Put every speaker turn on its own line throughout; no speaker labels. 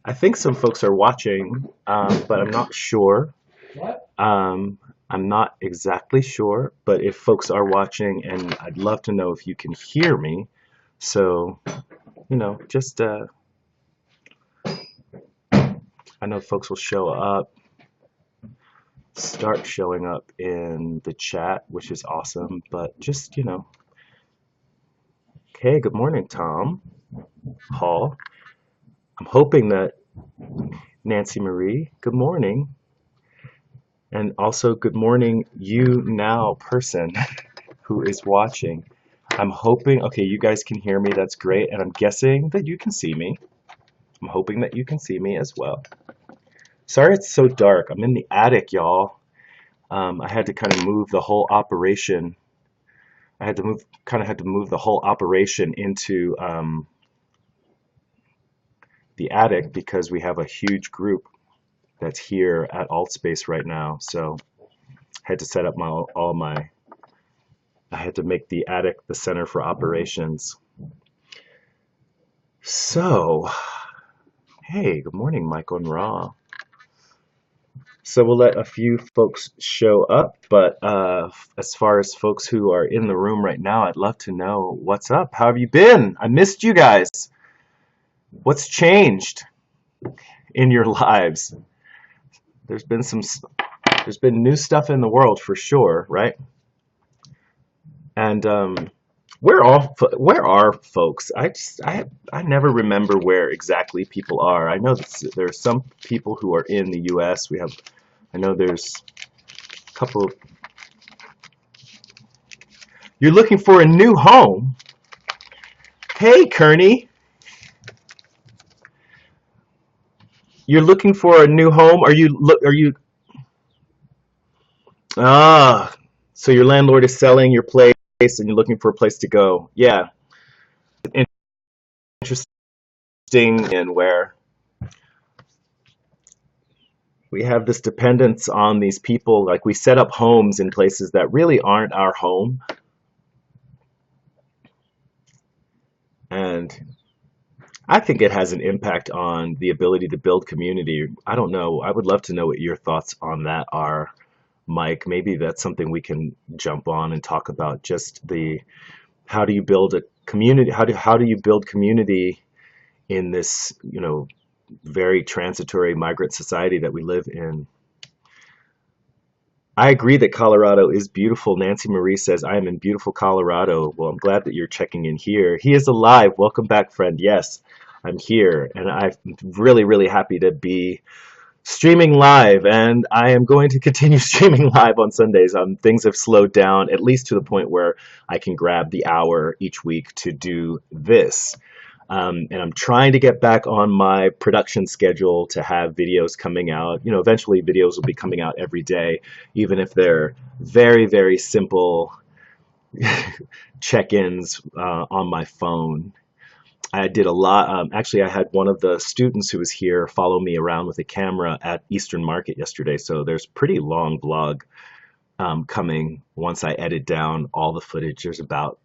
I think some folks are watching, but I'm not sure. Um, I'm not exactly sure, but if folks are watching, and I'd love to know if you can hear me. So, just I know folks will show up, start showing up in the chat, which is awesome, but just, hey, good morning, Tom Hall. I'm hoping that Nancy Marie, good morning. And also, good morning, you now person who is watching. I'm hoping, okay, you guys can hear me. That's great. And I'm guessing that you can see me. I'm hoping that you can see me as well. Sorry it's so dark. I'm in the attic, y'all. I had to kind of move the whole operation. Had to move the whole operation into the attic because we have a huge group that's here at AltSpace right now. So I had to set up I had to make the attic the center for operations. So, hey, good morning, Michael and Raw. So we'll let a few folks show up, but as far as folks who are in the room right now, I'd love to know what's up. How have you been? I missed you guys. What's changed in your lives? There's been there's been new stuff in the world for sure, right? And where are folks? I never remember where exactly people are. I know that there are some people who are in the U.S. I know there's a couple. You're looking for a new home? Hey, Kearney. You're looking for a new home? Ah, so your landlord is selling your place and you're looking for a place to go. Yeah, interesting. And where we have this dependence on these people, like we set up homes in places that really aren't our home. And I think it has an impact on the ability to build community. I don't know. I would love to know what your thoughts on that are, Mike. Maybe that's something we can jump on and talk about. Just the how do you build a community? How do you build community in this, very transitory migrant society that we live in? I agree that Colorado is beautiful. Nancy Marie says, I am in beautiful Colorado. Well, I'm glad that you're checking in here. He is alive. Welcome back, friend. Yes, I'm here. And I'm really, really happy to be streaming live. And I am going to continue streaming live on Sundays. Things have slowed down, at least to the point where I can grab the hour each week to do this. And I'm trying to get back on my production schedule to have videos coming out. Eventually videos will be coming out every day, even if they're very, very simple check-ins on my phone. I did a lot. Actually, I had one of the students who was here follow me around with a camera at Eastern Market yesterday. So there's pretty long vlog coming once I edit down all the footage. There's about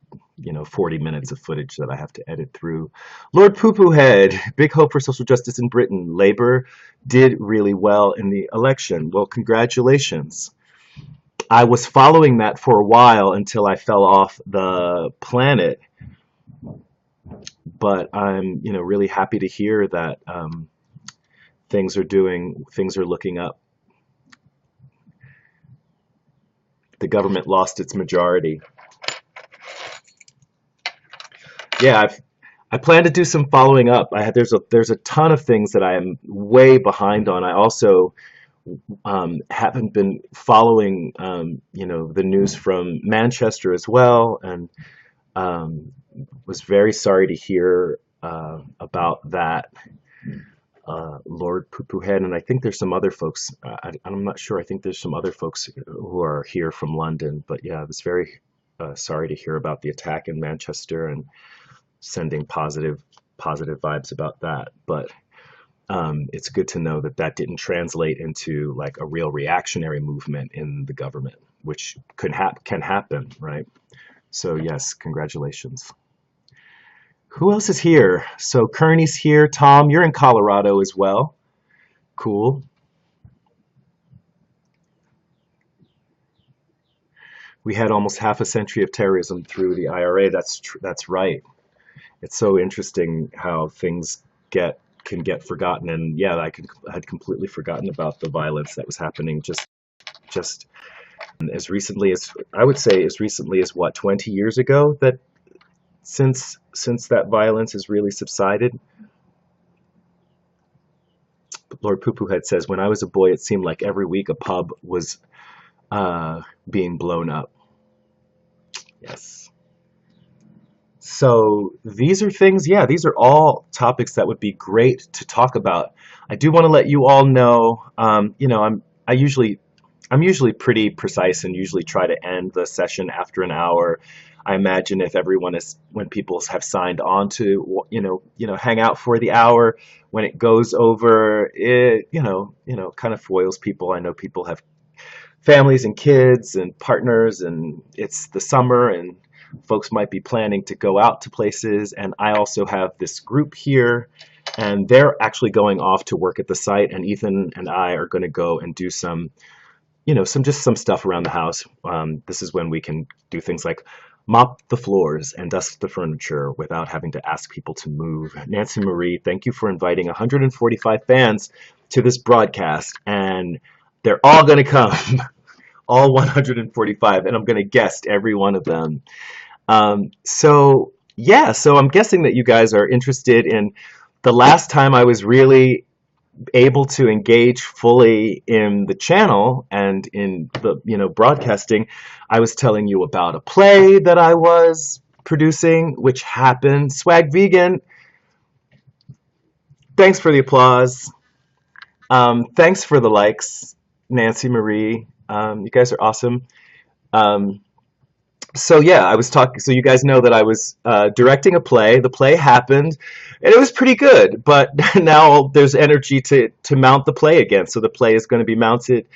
40 minutes of footage that I have to edit through. Lord Poo Poo Head, big hope for social justice in Britain. Labour did really well in the election. Well, congratulations. I was following that for a while until I fell off the planet. But I'm, really happy to hear that things are looking up. The government lost its majority. Yeah, I plan to do some following up. There's a ton of things that I am way behind on. I also haven't been following the news from Manchester as well, and was very sorry to hear about that. Lord Poo Poo Head, and I think there's some other folks. I'm not sure. I think there's some other folks who are here from London. But yeah, I was very sorry to hear about the attack in Manchester and sending positive vibes about that. But it's good to know that that didn't translate into like a real reactionary movement in the government, which can happen, right? So yes, congratulations. Who else is here? So Kearney's here. Tom, you're in Colorado as well. Cool. We had almost half a century of terrorism through the IRA. That's right. It's so interesting how things get forgotten. And yeah, I had completely forgotten about the violence that was happening just as recently as I would say as recently as what 20 years ago that since that violence has really subsided. Lord Poopoohead says, when I was a boy, it seemed like every week a pub was uh, being blown up. Yes. So these are things, yeah, these are all topics that would be great to talk about. I do want to let you all know, I'm usually pretty precise and usually try to end the session after an hour. I imagine if everyone is, when people have signed on to, hang out for the hour, when it goes over, it, kind of foils people. I know people have families and kids and partners, and it's the summer, and folks might be planning to go out to places. And I also have this group here, and they're actually going off to work at the site, and Ethan and I are going to go and do some stuff around the house. This is when we can do things like mop the floors and dust the furniture without having to ask people to move. Nancy Marie, thank you for inviting 145 fans to this broadcast, and they're all going to come, all 145, and I'm going to guest every one of them. So I'm guessing that you guys are interested in the last time I was really able to engage fully in the channel and in the broadcasting. I was telling you about a play that I was producing, which happened. Swag Vegan, thanks for the applause. Thanks for the likes, Nancy Marie. You guys are awesome. Um, so yeah, I was talking. So you guys know that I was directing a play. The play happened, and it was pretty good. But now there's energy to mount the play again. So the play is going to be mounted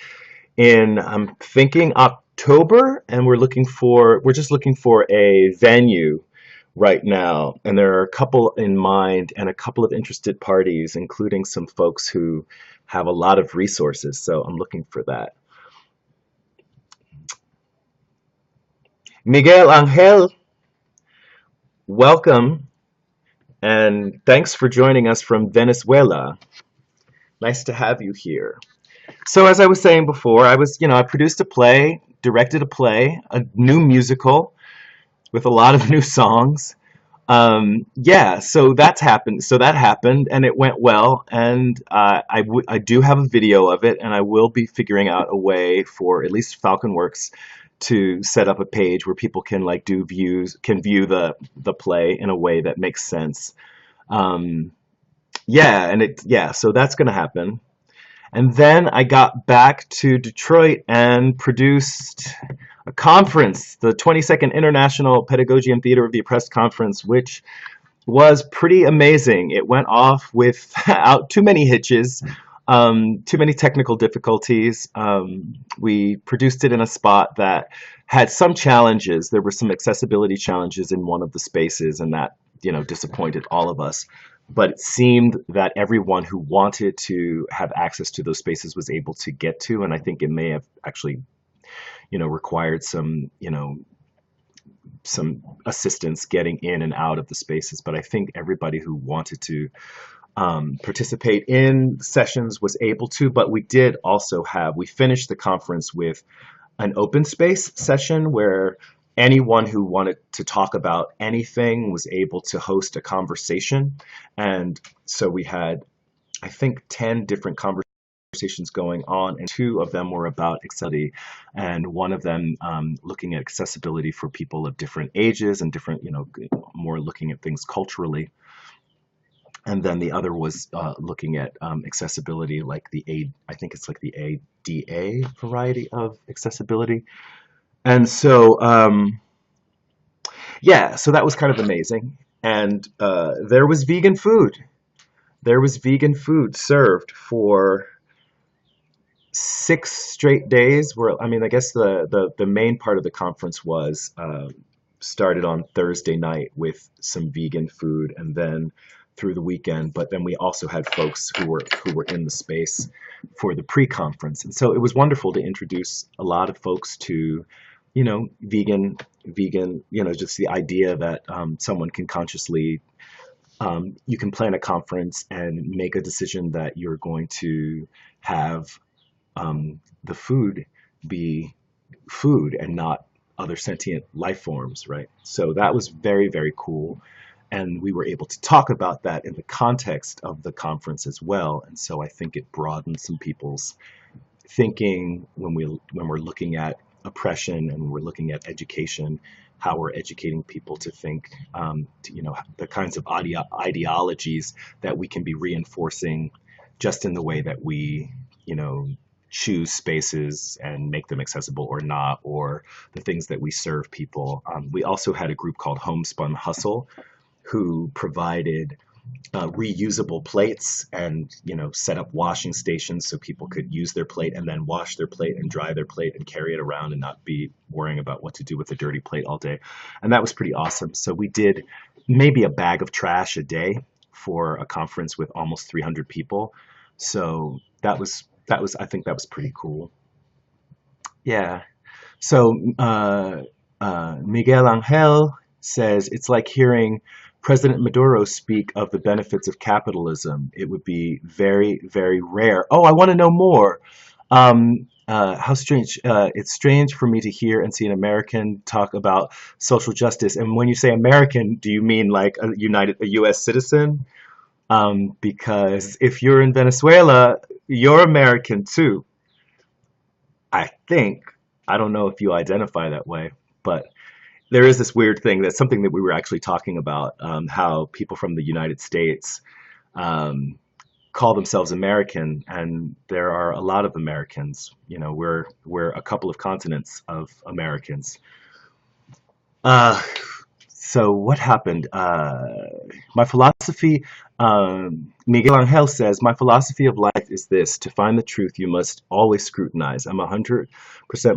in, I'm thinking, October, and we're just looking for a venue right now. And there are a couple in mind and a couple of interested parties, including some folks who have a lot of resources. So I'm looking for that. Miguel Angel, welcome, and thanks for joining us from Venezuela. Nice to have you here. So as I was saying before, I produced a play, directed a play, a new musical with a lot of new songs. Yeah, so that's happened. So that happened, and it went well. And I do have a video of it, and I will be figuring out a way for at least FalconWorks to set up a page where people can view the play in a way that makes sense. Um, yeah, so that's going to happen. And then I got back to Detroit and produced a conference, the 22nd International Pedagogy and Theater of the Oppressed Conference, which was pretty amazing. It went off without too many hitches, too many technical difficulties. We produced it in a spot that had some challenges. There were some accessibility challenges in one of the spaces, and that, disappointed all of us. But it seemed that everyone who wanted to have access to those spaces was able to get to, and I think it may have actually, required some assistance getting in and out of the spaces. But I think everybody who wanted to participate in sessions was able to. But we finished the conference with an open space session where anyone who wanted to talk about anything was able to host a conversation. And so we had, I think, 10 different conversations going on, and 2 of them were about accessibility, and one of them looking at accessibility for people of different ages and different, more looking at things culturally. And then the other was looking at accessibility, like I think it's like the ADA variety of accessibility. And so, yeah, so that was kind of amazing. And there was vegan food. There was vegan food served for 6 straight days. I guess the main part of the conference was started on Thursday night with some vegan food, and then through the weekend. But then we also had folks who were in the space for the pre-conference, and so it was wonderful to introduce a lot of folks to, vegan, just the idea that someone can consciously, you can plan a conference and make a decision that you're going to have the food be food and not other sentient life forms, right? So that was very, very cool. And we were able to talk about that in the context of the conference as well. And so I think it broadened some people's thinking when we're looking at oppression and we're looking at education, how we're educating people to think, the kinds of ideologies that we can be reinforcing just in the way that we, choose spaces and make them accessible or not, or the things that we serve people. We also had a group called Homespun Hustle who provided reusable plates and set up washing stations so people could use their plate and then wash their plate and dry their plate and carry it around and not be worrying about what to do with the dirty plate all day. And that was pretty awesome. So we did maybe a bag of trash a day for a conference with almost 300 people. So I think that was pretty cool. Yeah. So Miguel Angel says it's like hearing President Maduro speak of the benefits of capitalism. It would be very, very rare. Oh, I want to know more. How strange. It's strange for me to hear and see an American talk about social justice. And when you say American, do you mean like a U.S. citizen? Because if you're in Venezuela, you're American too. I think. I don't know if you identify that way, but there is this weird thing that's something that we were actually talking about, how people from the United States call themselves American, and there are a lot of Americans. We're a couple of continents of Americans. So what happened? My philosophy, Miguel Angel says, my philosophy of life is this: to find the truth, you must always scrutinize. I'm 100%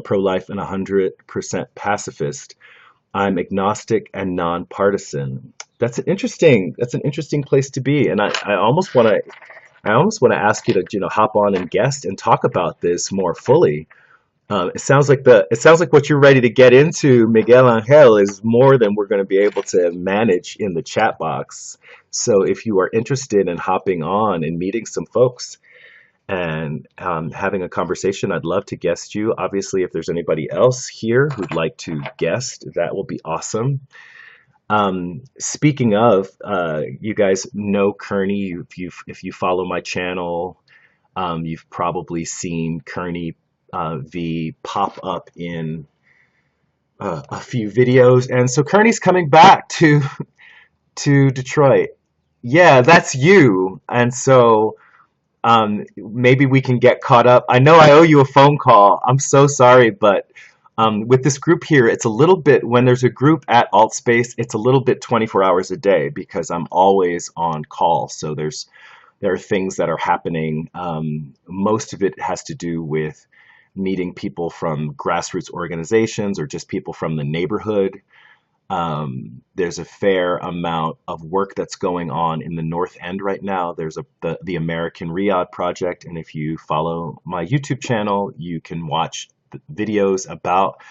pro-life and 100% pacifist. I'm agnostic and nonpartisan. That's an interesting place to be. And I almost want to ask you to, hop on and guest and talk about this more fully. It sounds like what you're ready to get into, Miguel Angel, is more than we're going to be able to manage in the chat box. So if you are interested in hopping on and meeting some folks and having a conversation, I'd love to guest you. Obviously, if there's anybody else here who'd like to guest, that will be awesome. Speaking of, you guys know Kearney. If you follow my channel, you've probably seen Kearney V pop up in a few videos, and so Kearney's coming back to Detroit. Yeah, that's you. And so maybe we can get caught up. I know I owe you a phone call. I'm so sorry, but with this group here, it's a little bit, when there's a group at AltSpace, it's a little bit 24 hours a day because I'm always on call. So there are things that are happening. Most of it has to do with meeting people from grassroots organizations or just people from the neighborhood. There's a fair amount of work that's going on in the North End right now. There's the American Riyadh Project, and if you follow my YouTube channel, you can watch videos about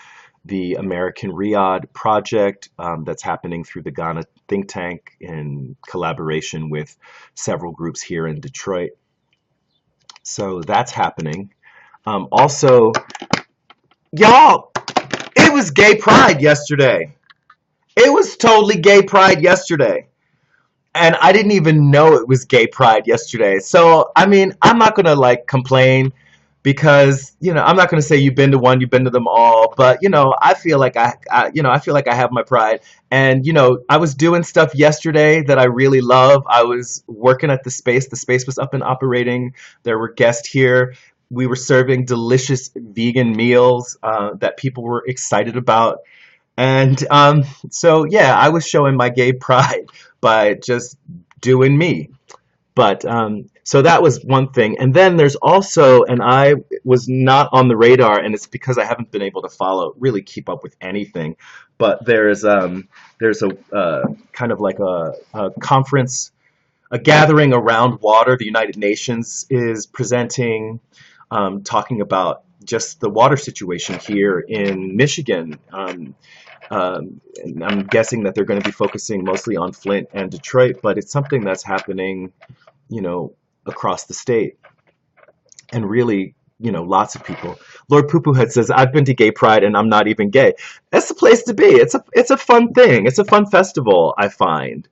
the American Riyadh Project that's happening through the Ghana think tank in collaboration with several groups here in Detroit. So that's happening. Also, y'all, it was Gay Pride yesterday. It was totally Gay Pride yesterday. And I didn't even know it was Gay Pride yesterday. So, I mean, I'm not going to complain because, I'm not going to say you've been to one, you've been to them all, but, I feel like I feel like I have my pride. And, I was doing stuff yesterday that I really love. I was working at the space. The space was up and operating. There were guests here. We were serving delicious vegan meals that people were excited about. And so, yeah, I was showing my gay pride by just doing me. But so that was one thing. And then there's also, and I was not on the radar, and it's because I haven't been able to really keep up with anything. But there's a kind of like a conference, a gathering around water. The United Nations is presenting, talking about just the water situation here in Michigan. And I'm guessing that they're going to be focusing mostly on Flint and Detroit, but it's something that's happening, across the state. And really, lots of people. Lord Poopoohead says, I've been to Gay Pride and I'm not even gay. That's the place to be. It's a fun thing. It's a fun festival, I find.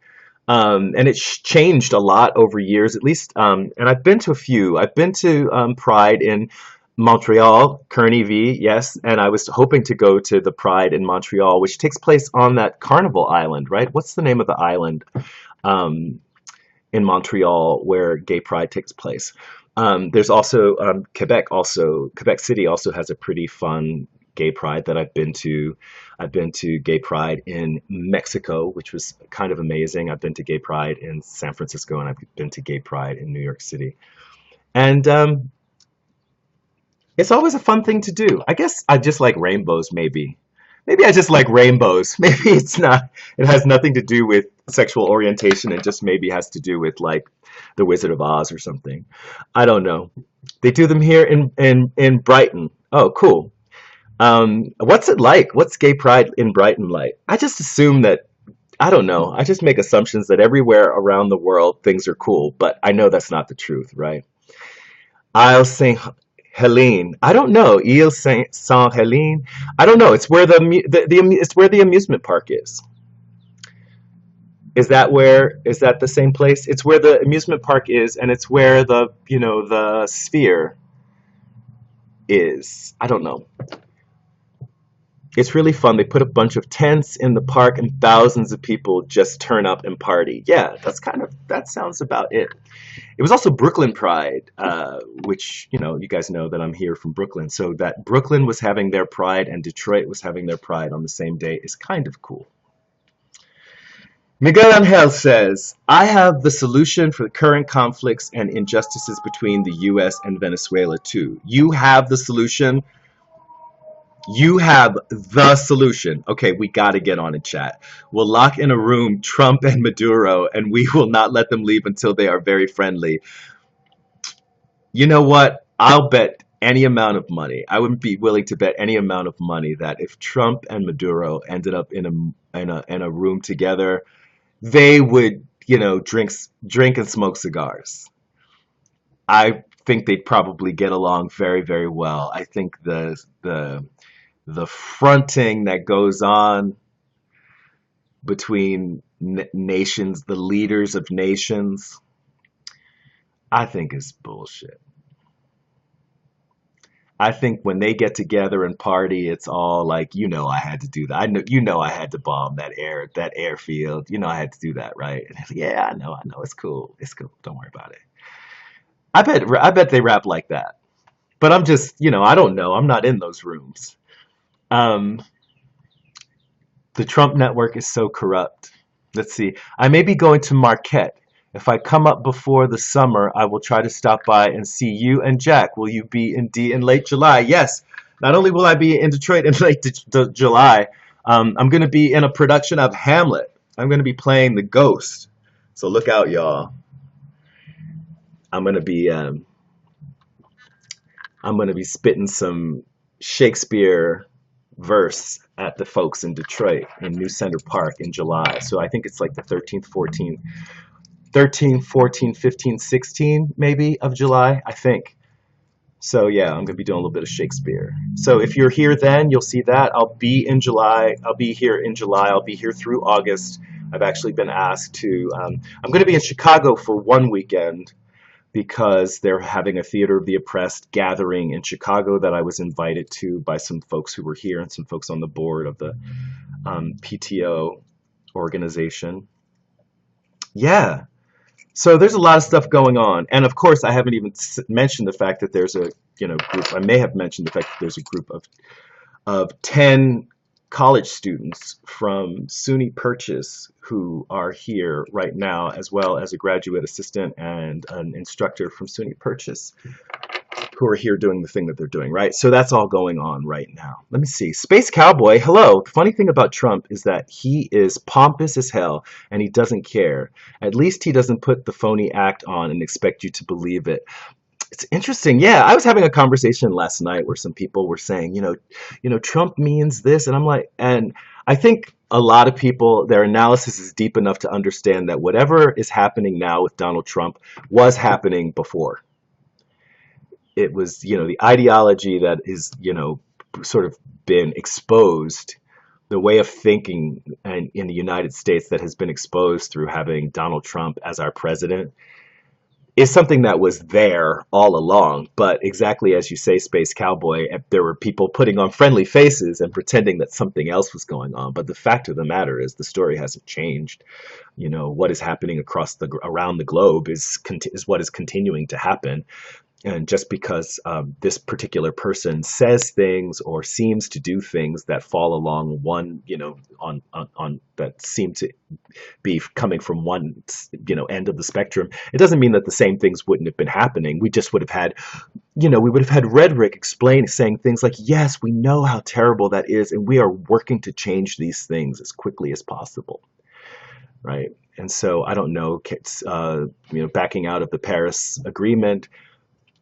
And it's changed a lot over years, at least. And I've been to a few. I've been to Pride in Montreal, Kearney V, yes. And I was hoping to go to the Pride in Montreal, which takes place on that Carnival Island, right? What's the name of the island in Montreal where Gay Pride takes place? There's also Quebec City also has a pretty fun Gay Pride that I've been to. I've been to Gay Pride in Mexico, which was kind of amazing. I've been to Gay Pride in San Francisco, and I've been to Gay Pride in New York City. And it's always a fun thing to do. I guess I just like rainbows, maybe. Maybe I just like rainbows. Maybe it has nothing to do with sexual orientation. It just maybe has to do with like the Wizard of Oz or something. I don't know. They do them here in Brighton. Oh, cool. What's it like? What's Gay Pride in Brighton like? I just assume that, I don't know. I just make assumptions that everywhere around the world things are cool, but I know that's not the truth, right? I'll sing Helene. I don't know. Ile Saint Helene. I don't know. It's where it's where the amusement park is. Is that the same place? It's where the amusement park is, and it's where the sphere is. I don't know. It's really fun. They put a bunch of tents in the park and thousands of people just turn up and party. Yeah, that sounds about it. It was also Brooklyn Pride, which, you guys know that I'm here from Brooklyn. So that Brooklyn was having their Pride and Detroit was having their Pride on the same day is kind of cool. Miguel Angel says, I have the solution for the current conflicts and injustices between the U.S. and Venezuela, too. You have the solution. You have the solution. Okay, we got to get on a chat. We'll lock in a room Trump and Maduro, and we will not let them leave until they are very friendly. You know what? I'll bet any amount of money. I would be willing to bet any amount of money that if Trump and Maduro ended up in a room together, they would, drink and smoke cigars. I think they'd probably get along very, very well. I think the fronting that goes on between nations, the leaders of nations, I think is bullshit. I think when they get together and party, it's all like, I had to do that. I know, I had to bomb that airfield. I had to do that, right? And yeah, I know, it's cool. It's cool. Don't worry about it. I bet they rap like that. But I'm just, I don't know. I'm not in those rooms. The Trump network is so corrupt. Let's see. I may be going to Marquette. If I come up before the summer, I will try to stop by and see you and Jack. Will you be in late July? Yes. Not only will I be in Detroit in late July, I'm going to be in a production of Hamlet. I'm going to be playing the ghost. So look out, y'all. I'm going to be spitting some Shakespeare verse at the folks in Detroit in New Center Park in July. So I think it's like the 13th, 14th, 15, 16 maybe of July, I think. So yeah, I'm going to be doing a little bit of Shakespeare. So if you're here then, you'll see that. I'll be in July. I'll be here in July. I'll be here through August. I've actually been asked to, I'm going to be in Chicago for one weekend because they're having a Theater of the Oppressed gathering in Chicago that I was invited to by some folks who were here and some folks on the board of the PTO organization. Yeah. So there's a lot of stuff going on. And of course, I haven't even mentioned the fact that there's a group. I may have mentioned the fact that there's a group of 10 college students from SUNY Purchase who are here right now, as well as a graduate assistant and an instructor from SUNY Purchase who are here doing the thing that they're doing, right? So that's all going on right now. Let me see. Space Cowboy, hello. The funny thing about Trump is that he is pompous as hell and he doesn't care. At least he doesn't put the phony act on and expect you to believe it. It's interesting. Yeah, I was having a conversation last night where some people were saying, Trump means this, and I'm like, and I think a lot of people, their analysis is deep enough to understand that whatever is happening now with Donald Trump was happening before. It was, the ideology that is, sort of been exposed, the way of thinking in the United States that has been exposed through having Donald Trump as our president is something that was there all along. But exactly as you say, Space Cowboy, there were people putting on friendly faces and pretending that something else was going on. But the fact of the matter is the story hasn't changed. What is happening around the globe is what is continuing to happen. And just because this particular person says things or seems to do things that fall along one, on that seem to be coming from one, end of the spectrum, it doesn't mean that the same things wouldn't have been happening. We just would have had, we would have had rhetoric saying things like, yes, we know how terrible that is, and we are working to change these things as quickly as possible, right? And so I don't know, backing out of the Paris Agreement.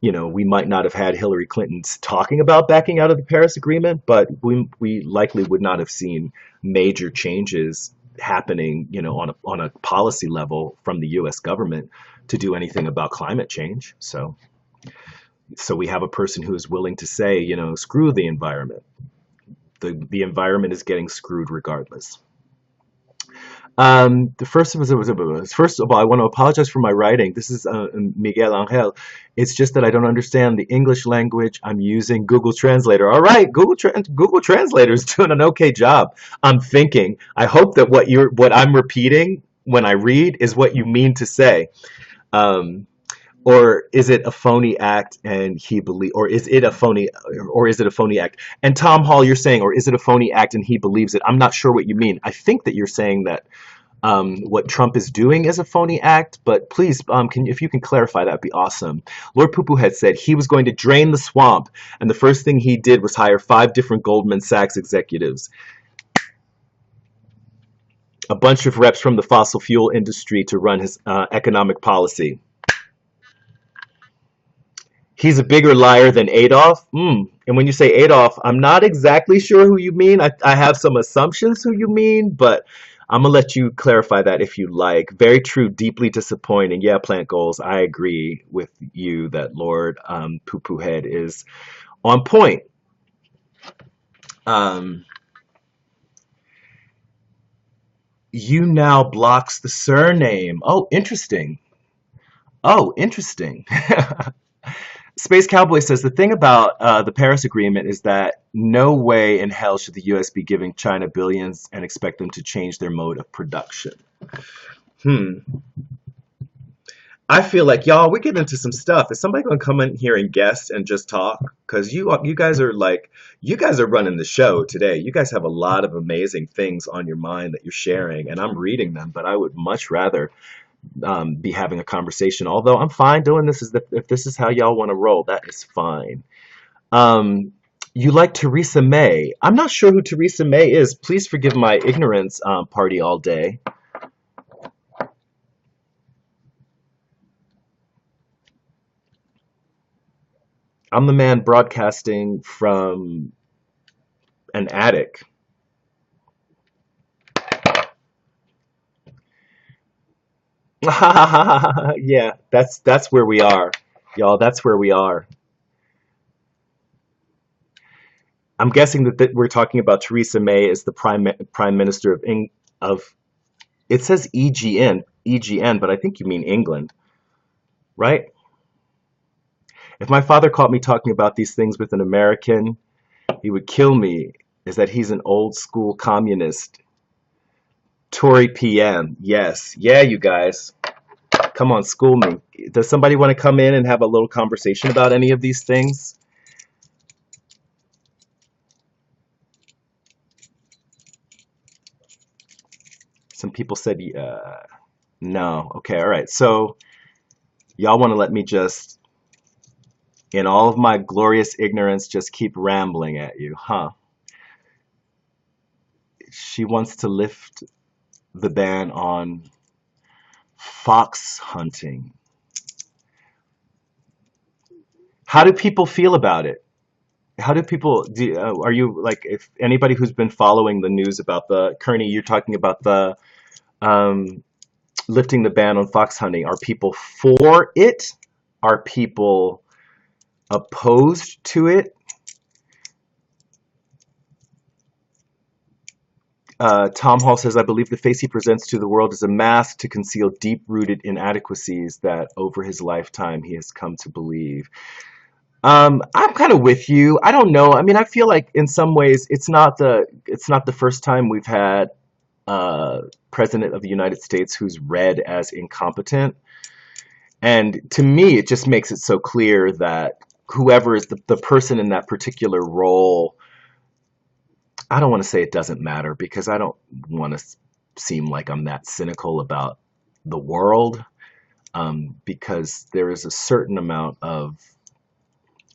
We might not have had Hillary Clinton's talking about backing out of the Paris Agreement, but we likely would not have seen major changes happening, on a policy level from the U.S. government to do anything about climate change. So we have a person who is willing to say, screw the environment. The environment is getting screwed regardless. First of all, I want to apologize for my writing. This is Miguel Angel. It's just that I don't understand the English language. I'm using Google Translator. All right, Google Translator is doing an okay job. I'm thinking. I hope that what I'm repeating when I read is what you mean to say. Or is it a phony act and or is it a phony act? And Tom Hall, you're saying, or is it a phony act and he believes it? I'm not sure what you mean. I think that you're saying that what Trump is doing is a phony act, but please, if you can clarify, that'd be awesome. Lord Poopoo had said he was going to drain the swamp, and the first thing he did was hire 5 different Goldman Sachs executives, a bunch of reps from the fossil fuel industry to run his economic policy. He's a bigger liar than Adolf. And when you say Adolf, I'm not exactly sure who you mean. I have some assumptions who you mean, but I'm going to let you clarify that if you like. Very true, deeply disappointing. Yeah, Plant Goals, I agree with you that Lord Poo Poo Head is on point. YouNow blocks the surname. Oh, interesting. Space Cowboy says the thing about the Paris Agreement is that no way in hell should the U.S. be giving China billions and expect them to change their mode of production. I feel like, y'all, we're getting into some stuff. Is somebody going to come in here and guest and just talk? Because you guys are running the show today. You guys have a lot of amazing things on your mind that you're sharing, and I'm reading them, but I would much rather be having a conversation. Although I'm fine doing this, if this is how y'all want to roll, that is fine. You like Theresa May. I'm not sure who Theresa May is. Please forgive my ignorance, party all day. I'm the man broadcasting from an attic. Yeah, that's where we are, y'all. That's where we are. I'm guessing that we're talking about Theresa May as the prime minister of. It says EGN, but I think you mean England, right? If my father caught me talking about these things with an American, he would kill me. Is that he's an old school communist. Tory PM. Yes. Yeah, you guys. Come on, school me. Does somebody want to come in and have a little conversation about any of these things? Some people said no. Okay, all right. So y'all want to let me just, in all of my glorious ignorance, just keep rambling at you, huh? She wants to lift the ban on fox hunting. How do people feel about it? How do people are you like, if anybody who's been following the news about the Kearney, you're talking about the um, lifting the ban on fox hunting. Are people for it? Are people opposed to it? Tom Hall says, I believe the face he presents to the world is a mask to conceal deep-rooted inadequacies that over his lifetime he has come to believe. I'm kind of with you. I don't know. I mean, I feel like in some ways it's not the first time we've had a president of the United States who's read as incompetent. And to me, it just makes it so clear that whoever is the person in that particular role, I don't want to say it doesn't matter because I don't want to seem like I'm that cynical about the world, because there is a certain amount of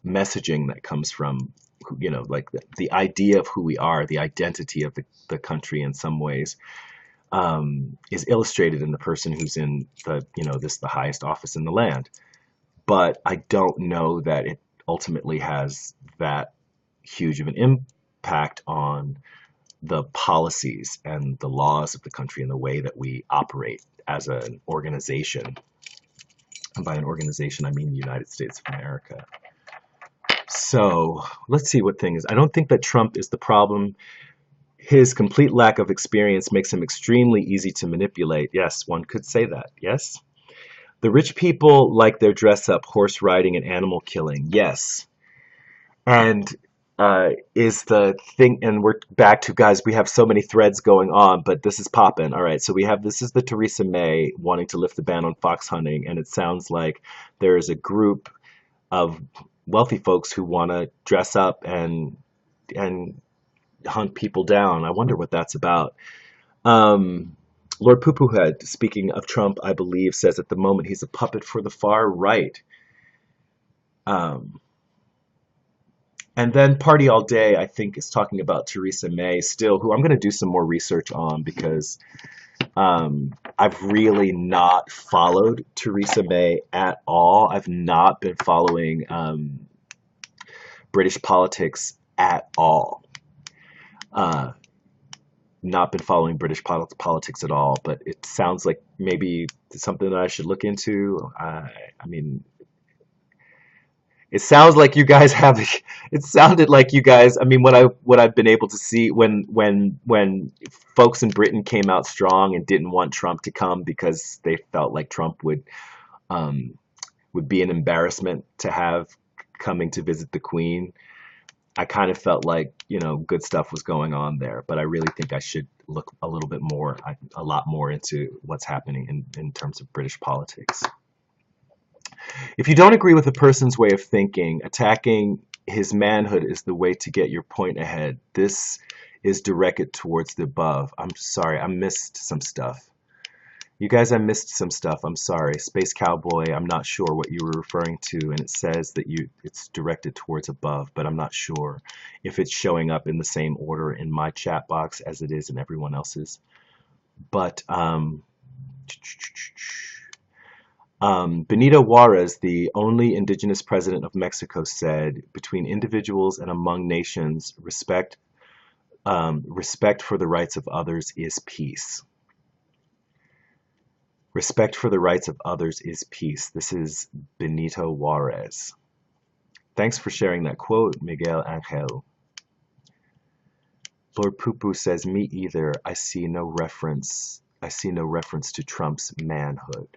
messaging that comes from, like the idea of who we are, the identity of the country in some ways, is illustrated in the person who's in the highest office in the land. But I don't know that it ultimately has that huge of an impact on the policies and the laws of the country and the way that we operate as an organization. And by an organization, I mean the United States of America. So let's see what thing is. I don't think that Trump is the problem. His complete lack of experience makes him extremely easy to manipulate. Yes, one could say that. Yes. The rich people like their dress up, horse riding, and animal killing. Yes. And is the thing, and we're back to, guys, we have so many threads going on, but this is popping. All right, so this is the Theresa May wanting to lift the ban on fox hunting, and it sounds like there is a group of wealthy folks who want to dress up and hunt people down. I wonder what that's about. Lord Poopoohead, speaking of Trump, I believe, says at the moment he's a puppet for the far right. And then Party All Day, I think, is talking about Theresa May still, who I'm going to do some more research on because I've really not followed Theresa May at all. I've not been following British politics at all. Not been following British politics at all, but it sounds like maybe something that I should look into. I mean, it sounds like you guys have. It sounded like you guys. I mean, what I've been able to see when folks in Britain came out strong and didn't want Trump to come because they felt like Trump would be an embarrassment to have coming to visit the Queen. I kind of felt like, good stuff was going on there, but I really think I should look a lot more into what's happening in terms of British politics. If you don't agree with a person's way of thinking, attacking his manhood is the way to get your point ahead. This is directed towards the above. I'm sorry, I missed some stuff. You guys, I missed some stuff. I'm sorry. Space Cowboy, I'm not sure what you were referring to, and it says that it's directed towards above, but I'm not sure if it's showing up in the same order in my chat box as it is in everyone else's. But Benito Juarez, the only indigenous president of Mexico, said, between individuals and among nations, respect for the rights of others is peace. Respect for the rights of others is peace. This is Benito Juarez. Thanks for sharing that quote, Miguel Angel. Lord Poopoo says, me either. I see no reference to Trump's manhood.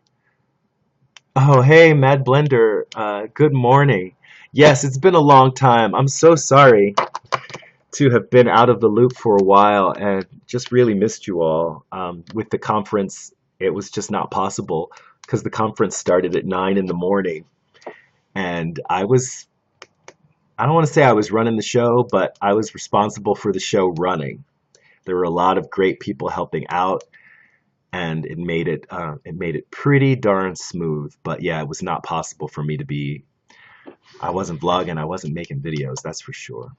Oh, hey, Mad Blender. Good morning. Yes, it's been a long time. I'm so sorry to have been out of the loop for a while and just really missed you all. With the conference, it was just not possible because the conference started at 9 in the morning. And I don't want to say I was running the show, but I was responsible for the show running. There were a lot of great people helping out. and it made it pretty darn smooth. But yeah, it was not possible for me to be. I wasn't vlogging. I wasn't making videos. That's for sure.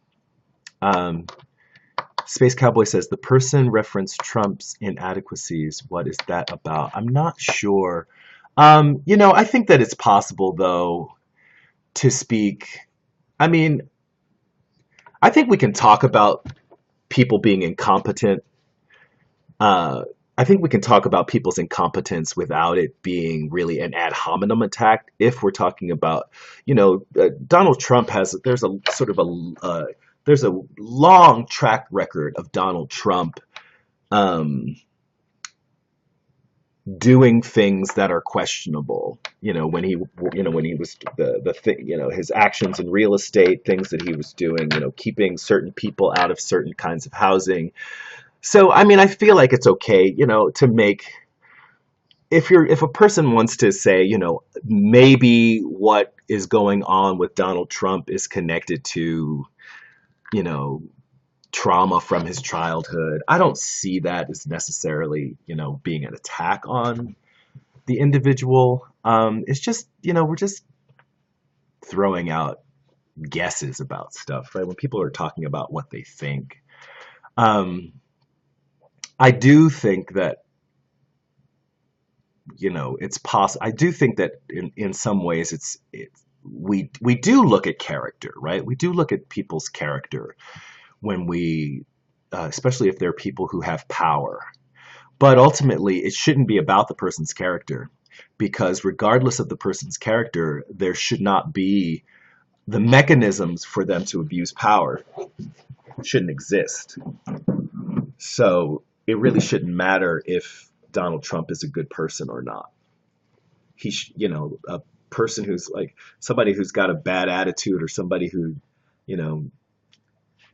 Um, Space Cowboy says the person referenced Trump's inadequacies. What is that about? I'm not sure. I think that it's possible though to speak. I mean, I think we can talk about people being incompetent. Uh, I think we can talk about people's incompetence without it being really an ad hominem attack. If we're talking about, Donald Trump there's a sort of there's a long track record of Donald Trump um, doing things that are questionable. When he was the thing, his actions in real estate, things that he was doing, keeping certain people out of certain kinds of housing. So, I mean, I feel like it's okay, to make if a person wants to say, maybe what is going on with Donald Trump is connected to, you know, trauma from his childhood. I don't see that as necessarily, being an attack on the individual. It's just, we're just throwing out guesses about stuff, right? When people are talking about what they think. Um, I do think that, it's possible. I do think that in some ways we do look at character, right? We do look at people's character when especially if they're people who have power. But ultimately, it shouldn't be about the person's character, because regardless of the person's character, there should not be the mechanisms for them to abuse power shouldn't exist. So it really shouldn't matter if Donald Trump is a good person or not. A person who's like somebody who's got a bad attitude, or somebody who, you know,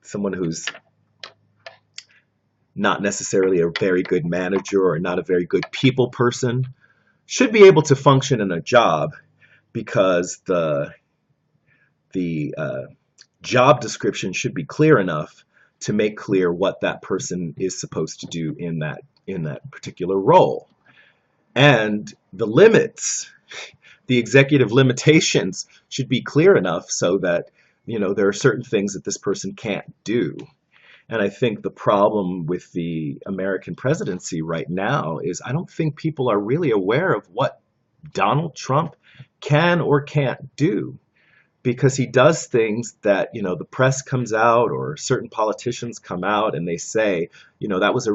someone who's not necessarily a very good manager or not a very good people person should be able to function in a job, because the job description should be clear enough to make clear what that person is supposed to do in that particular role. And the limits, the executive limitations should be clear enough so that, there are certain things that this person can't do. And I think the problem with the American presidency right now is I don't think people are really aware of what Donald Trump can or can't do, because he does things that, the press comes out or certain politicians come out and they say, that was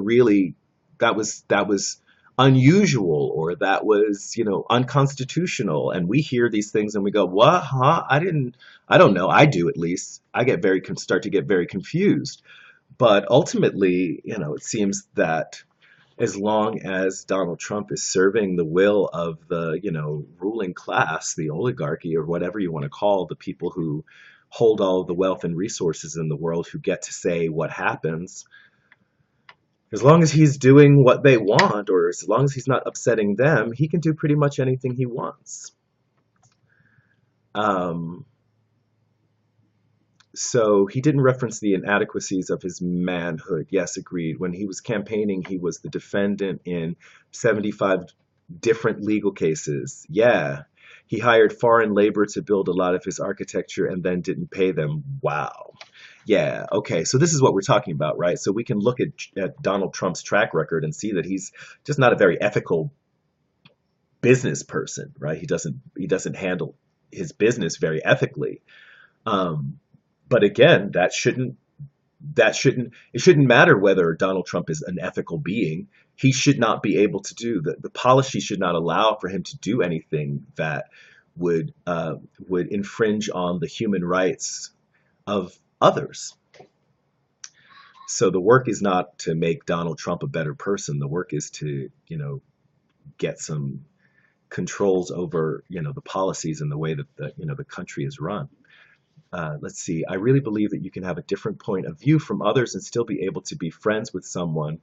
unusual, or that was, unconstitutional. And we hear these things and we go, what? Huh? I don't know. I do, at least. I start to get very confused. But ultimately, it seems that as long as Donald Trump is serving the will of the, ruling class, the oligarchy, or whatever you want to call the people who hold all of the wealth and resources in the world, who get to say what happens, as long as he's doing what they want, or as long as he's not upsetting them, he can do pretty much anything he wants. Um, So he didn't reference the inadequacies of his manhood. Yes, agreed. When he was campaigning, he was the defendant in 75 different legal cases. Yeah. He hired foreign labor to build a lot of his architecture and then didn't pay them. Wow. Yeah. Okay. So this is what we're talking about, right? So we can look at Donald Trump's track record and see that he's just not a very ethical business person, right? He doesn't handle his business very ethically. Um, but again, it shouldn't matter whether Donald Trump is an ethical being. He should not be able to do the policy should not allow for him to do anything that would infringe on the human rights of others. So the work is not to make Donald Trump a better person. The work is to, get some controls over, the policies and the way that the country is run. Let's see. I really believe that you can have a different point of view from others and still be able to be friends with someone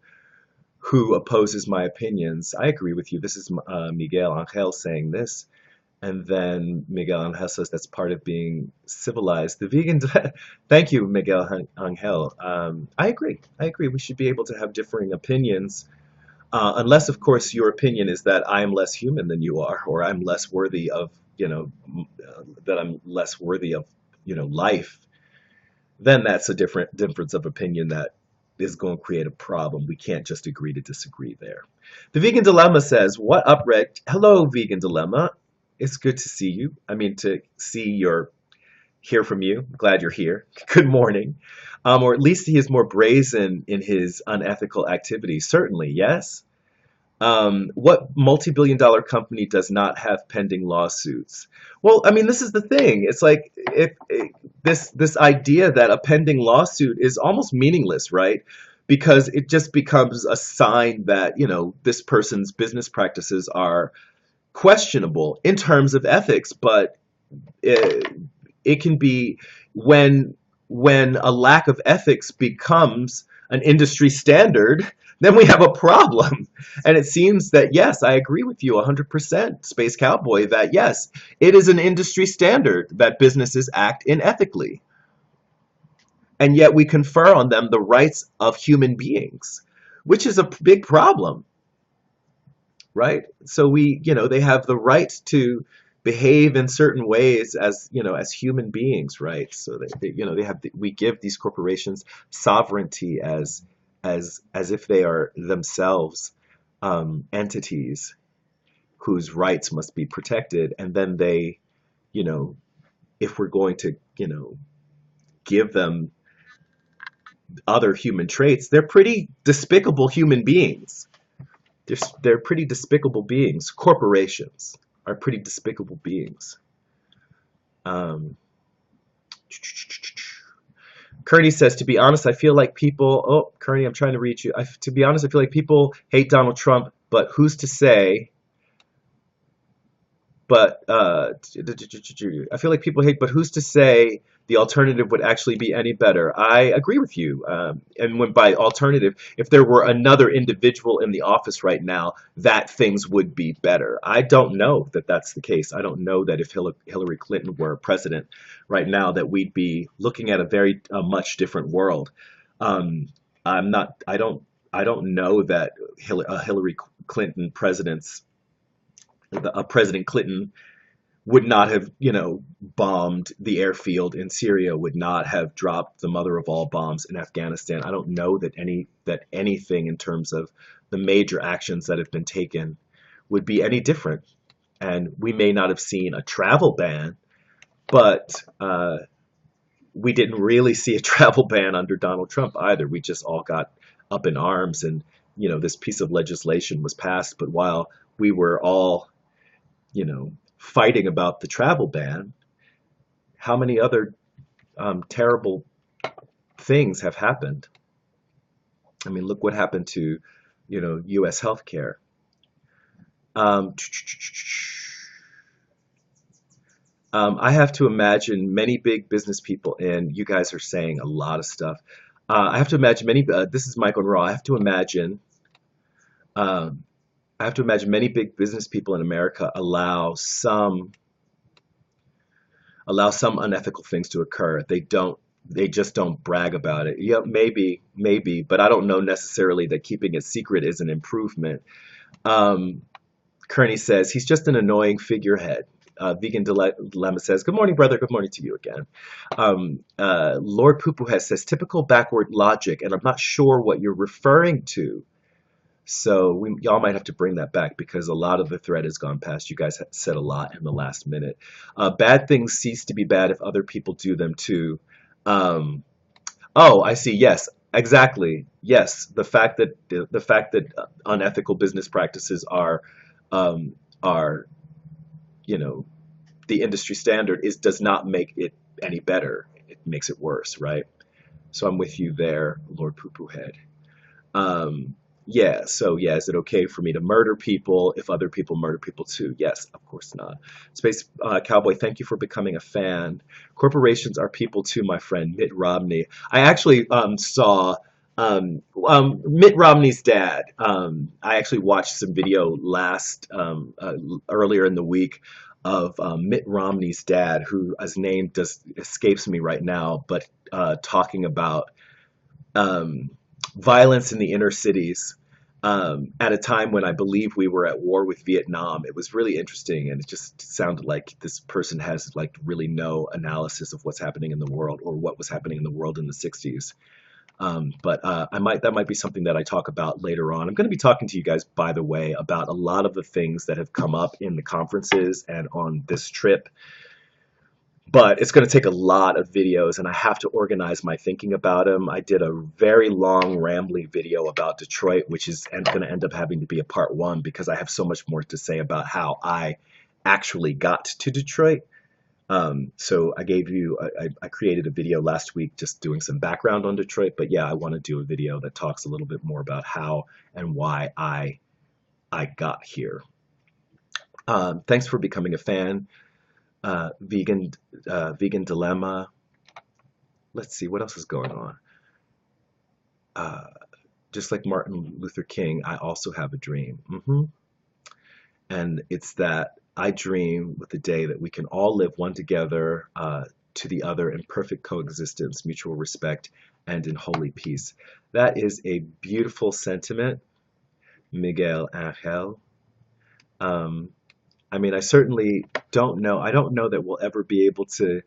who opposes my opinions. I agree with you. This is Miguel Angel saying this. And then Miguel Angel says that's part of being civilized. The vegan, thank you, Miguel Angel. I agree. We should be able to have differing opinions. Unless, of course, your opinion is that I am less human than you are, or I'm less worthy of, that I'm less worthy of, life, then that's a different difference of opinion that is going to create a problem. We can't just agree to disagree there. The Vegan Dilemma says, "What up, Red? Hello, Vegan Dilemma. It's good to see you. I mean, to see your hear from you. Glad you're here. Good morning." Or at least he is more brazen in his unethical activities. Certainly, yes. What multi-billion dollar company does not have pending lawsuits? Well, I mean, this is the thing. It's like if this idea that a pending lawsuit is almost meaningless, right? Because it just becomes a sign that, this person's business practices are questionable in terms of ethics, but it, it can be when a lack of ethics becomes an industry standard, then we have a problem. And it seems that, yes, I agree with you 100%, Space Cowboy, that yes, it is an industry standard that businesses act unethically. And yet we confer on them the rights of human beings, which is a big problem, right? So they have the right to behave in certain ways as human beings, right? So we give these corporations sovereignty as if they are themselves entities whose rights must be protected, and then you know, if we're going to, give them other human traits, they're pretty despicable human beings. They're pretty despicable beings. Corporations are pretty despicable beings. Um, Kearney says, to be honest, I feel like people. Oh, Kearney, I'm trying to reach you. To be honest, I feel like people hate Donald Trump, but who's to say? But I feel like people hate, but who's to say the alternative would actually be any better? I agree with you. And when by alternative, if there were another individual in the office right now, that things would be better. I don't know that that's the case. I don't know that if Hillary Clinton were president right now, that we'd be looking at a much different world. I'm not. I don't know that Hillary Clinton President Clinton would not have, bombed the airfield in Syria, would not have dropped the mother of all bombs in Afghanistan. I don't know that anything in terms of the major actions that have been taken would be any different. And we may not have seen a travel ban, but we didn't really see a travel ban under Donald Trump either. We just all got up in arms, and this piece of legislation was passed. But while we were all fighting about the travel ban, how many other terrible things have happened? I mean, look what happened to, U.S. healthcare. I have to imagine many big business people, and you guys are saying a lot of stuff. I have to imagine this is Michael Raw. Um, I have to imagine many big business people in America allow some unethical things to occur. They just don't brag about it. Yeah, maybe, but I don't know necessarily that keeping it secret is an improvement. Um, Kearney says he's just an annoying figurehead. Dilemma says, "Good morning, brother. Good morning to you again." Lord Pupuhes says, "Typical backward logic," and I'm not sure what you're referring to. So y'all might have to bring that back because a lot of the thread has gone past. You guys said a lot in the last minute. Bad things cease to be bad if other people do them too. Um, oh, I see. Yes, exactly. Yes, the fact that unethical business practices are you know the industry standard does not make it any better. It makes it worse, right? So I'm with you there, Lord Poo Poo Head. Um, yeah, so yeah, is it okay for me to murder people if other people murder people too? Yes, of course not. Space Cowboy, thank you for becoming a fan. Corporations are people too, my friend, Mitt Romney. I actually saw Mitt Romney's dad. I actually watched some video earlier in the week of Mitt Romney's dad, who his name just escapes me right now, but talking about um, violence in the inner cities, at a time when I believe we were at war with Vietnam. It was really interesting, and it just sounded like this person has like really no analysis of what's happening in the world or what was happening in the world in the 60s. But that might be something that I talk about later on. I'm going to be talking to you guys, by the way, about a lot of the things that have come up in the conferences and on this trip. But it's going to take a lot of videos, and I have to organize my thinking about them. I did a very long, rambling video about Detroit, which is going to end up having to be a part one because I have so much more to say about how I actually got to Detroit. So I created a video last week just doing some background on Detroit, but yeah, I want to do a video that talks a little bit more about how and why I got here. Thanks for becoming a fan. Vegan dilemma. Let's see what else is going on. Uh, just like Martin Luther King, I also have a dream. And it's that I dream with the day that we can all live one together, to the other in perfect coexistence, mutual respect, and in holy peace. That is a beautiful sentiment, Miguel Angel. I mean, I certainly don't know. I don't know that we'll ever be able to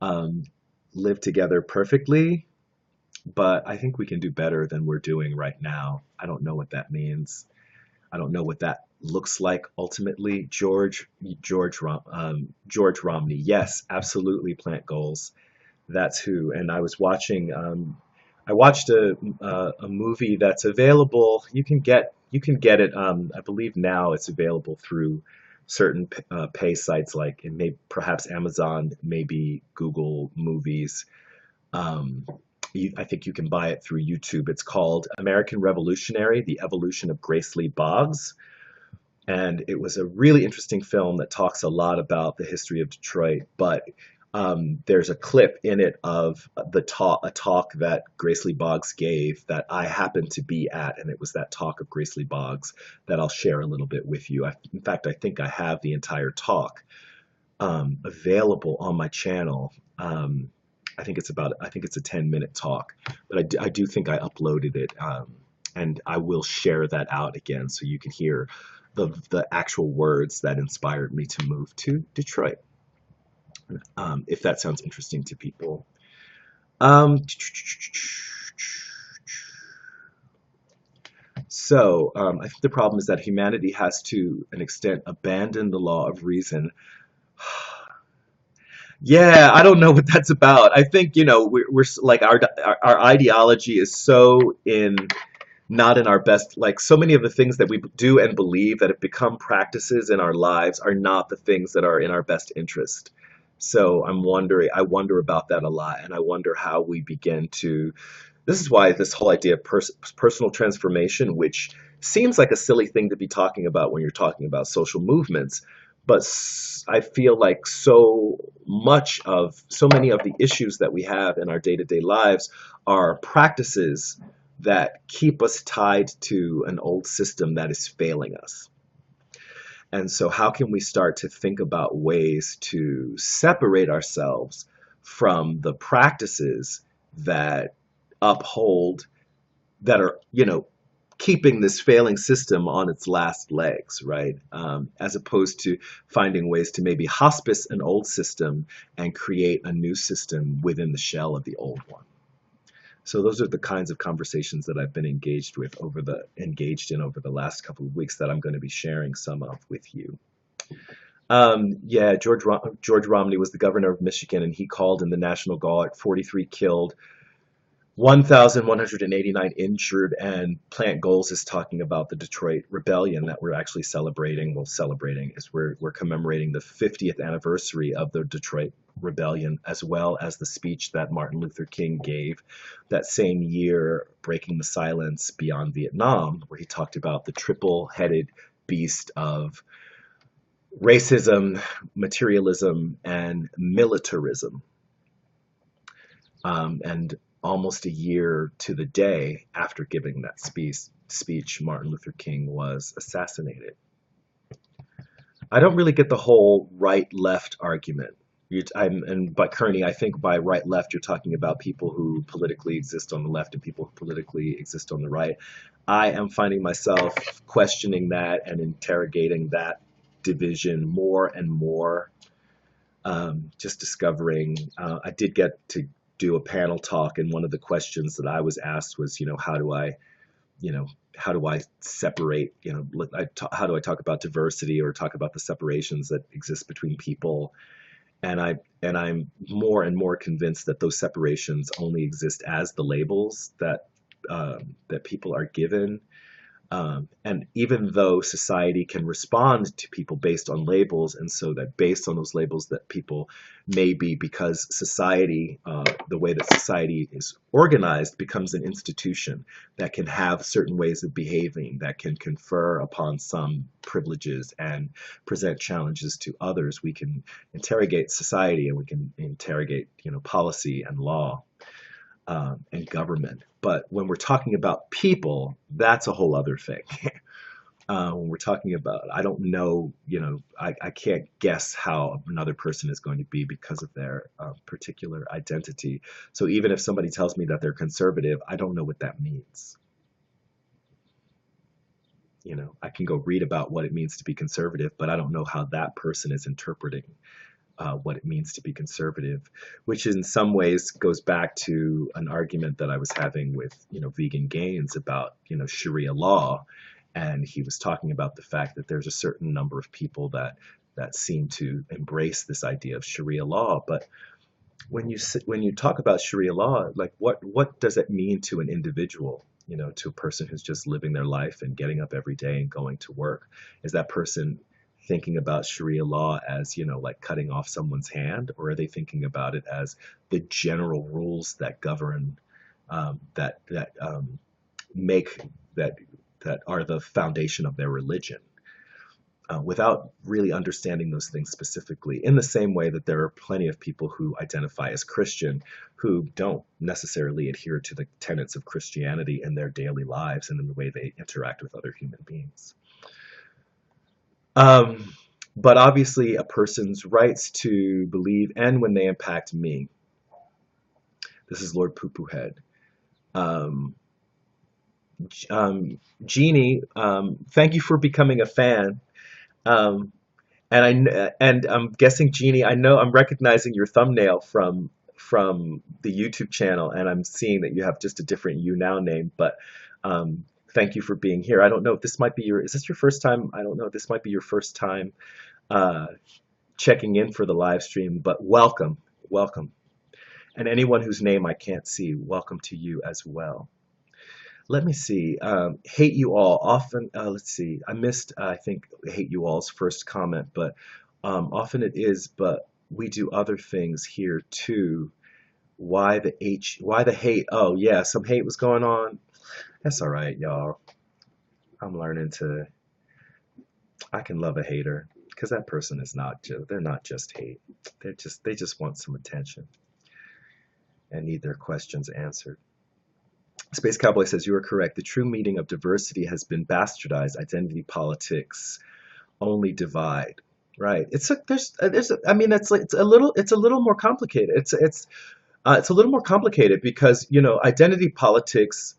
um, live together perfectly, but I think we can do better than we're doing right now. I don't know what that means. I don't know what that looks like ultimately. George Romney. Yes, absolutely. Plant goals. That's who. And I was watching. I watched a movie that's available. You can get it. I believe now it's available through certain pay sites like it may perhaps Amazon, maybe Google Movies. Um, I think you can buy it through YouTube. It's called American Revolutionary: The Evolution of Grace Lee Boggs. And it was a really interesting film that talks a lot about the history of Detroit. But there's a clip in it of a talk that Grace Lee Boggs gave that I happened to be at, and it was that talk of Grace Lee Boggs that I'll share a little bit with you. In fact, I think I have the entire talk available on my channel. I think it's a 10-minute talk, but I do think I uploaded it, and I will share that out again so you can hear the actual words that inspired me to move to Detroit, if that sounds interesting to people. I think the problem is that humanity has to an extent abandon the law of reason. Yeah, I don't know what that's about. I think, we're like our ideology is so in not in our best, like so many of the things that we do and believe that have become practices in our lives are not the things that are in our best interest. So I wonder about that a lot, and I wonder how we begin to, this is why this whole idea of personal transformation, which seems like a silly thing to be talking about when you're talking about social movements, but I feel like so many of the issues that we have in our day-to-day lives are practices that keep us tied to an old system that is failing us. And so how can we start to think about ways to separate ourselves from the practices that uphold, that are, keeping this failing system on its last legs, right? As opposed to finding ways to maybe hospice an old system and create a new system within the shell of the old one. So those are the kinds of conversations that I've been engaged in over the last couple of weeks that I'm going to be sharing some of with you. Yeah, George Romney was the governor of Michigan, and he called in the National Guard, 43 killed, 1,189 injured, and Plant Goals is talking about the Detroit Rebellion that we're actually celebrating. Well, celebrating is we're commemorating the 50th anniversary of the Detroit Rebellion, as well as the speech that Martin Luther King gave that same year, breaking the silence beyond Vietnam, where he talked about the triple-headed beast of racism, materialism, and militarism. And almost a year to the day after giving that speech, Martin Luther King was assassinated. I don't really get the whole right-left argument. And by Kearney, I think by right left, you're talking about people who politically exist on the left and people who politically exist on the right. I am finding myself questioning that and interrogating that division more and more. Just discovering, I did get to do a panel talk, and one of the questions that I was asked was, you know, how do I separate, how do I talk about diversity or talk about the separations that exist between people? And I'm more and more convinced that those separations only exist as the labels that people are given. And even though society can respond to people based on labels, and so that based on those labels that people may be, because society, the way that society is organized, becomes an institution that can have certain ways of behaving, that can confer upon some privileges and present challenges to others. We can interrogate society and we can interrogate, policy and law, and government. But when we're talking about people, that's a whole other thing. When we're talking about, I don't know, I can't guess how another person is going to be because of their particular identity. So even if somebody tells me that they're conservative, I don't know what that means. I can go read about what it means to be conservative, but I don't know how that person is interpreting what it means to be conservative, which in some ways goes back to an argument that I was having with, Vegan Gaines about, Sharia law. And he was talking about the fact that there's a certain number of people that seem to embrace this idea of Sharia law. But when you talk about Sharia law, like what does it mean to an individual? To a person who's just living their life and getting up every day and going to work? Is that person thinking about Sharia law as, like cutting off someone's hand, or are they thinking about it as the general rules that govern, that make that are the foundation of their religion, without really understanding those things specifically? In the same way that there are plenty of people who identify as Christian who don't necessarily adhere to the tenets of Christianity in their daily lives and in the way they interact with other human beings. Um, but obviously, a person's rights to believe end when they impact me. This is Lord Poo Poo Head. Um, Jeannie, thank you for becoming a fan. Um, and I'm guessing, Jeannie, I know I'm recognizing your thumbnail from the YouTube channel, and I'm seeing that you have just a different YouNow name. But thank you for being here. I don't know if this might be is this your first time? I don't know if this might be your first time uh, checking in for the live stream, but welcome, welcome. And anyone whose name I can't see, welcome to you as well. Let me see. Hate you all. Often, let's see. I missed, I think, hate you all's first comment, but often it is, but we do other things here too. Why the why the hate? Oh, yeah, some hate was going on. That's all right, y'all. I'm learning I can love a hater because that person is not they're not just hate. They just want some attention and need their questions answered. Space Cowboy says, you are correct. The true meaning of diversity has been bastardized. Identity politics only divide. Right. I mean, it's a little more complicated. It's a little more complicated because, identity politics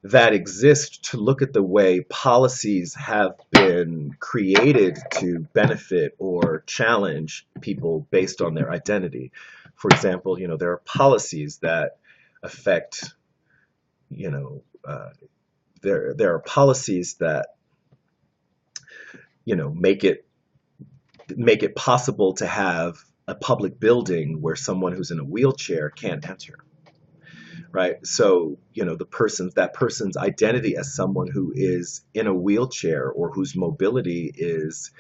that exist to look at the way policies have been created to benefit or challenge people based on their identity. For example, there are policies that affect, you know, uh, there are policies that, make it possible to have a public building where someone who's in a wheelchair can't enter. Right. So, that person's identity as someone who is in a wheelchair or whose mobility is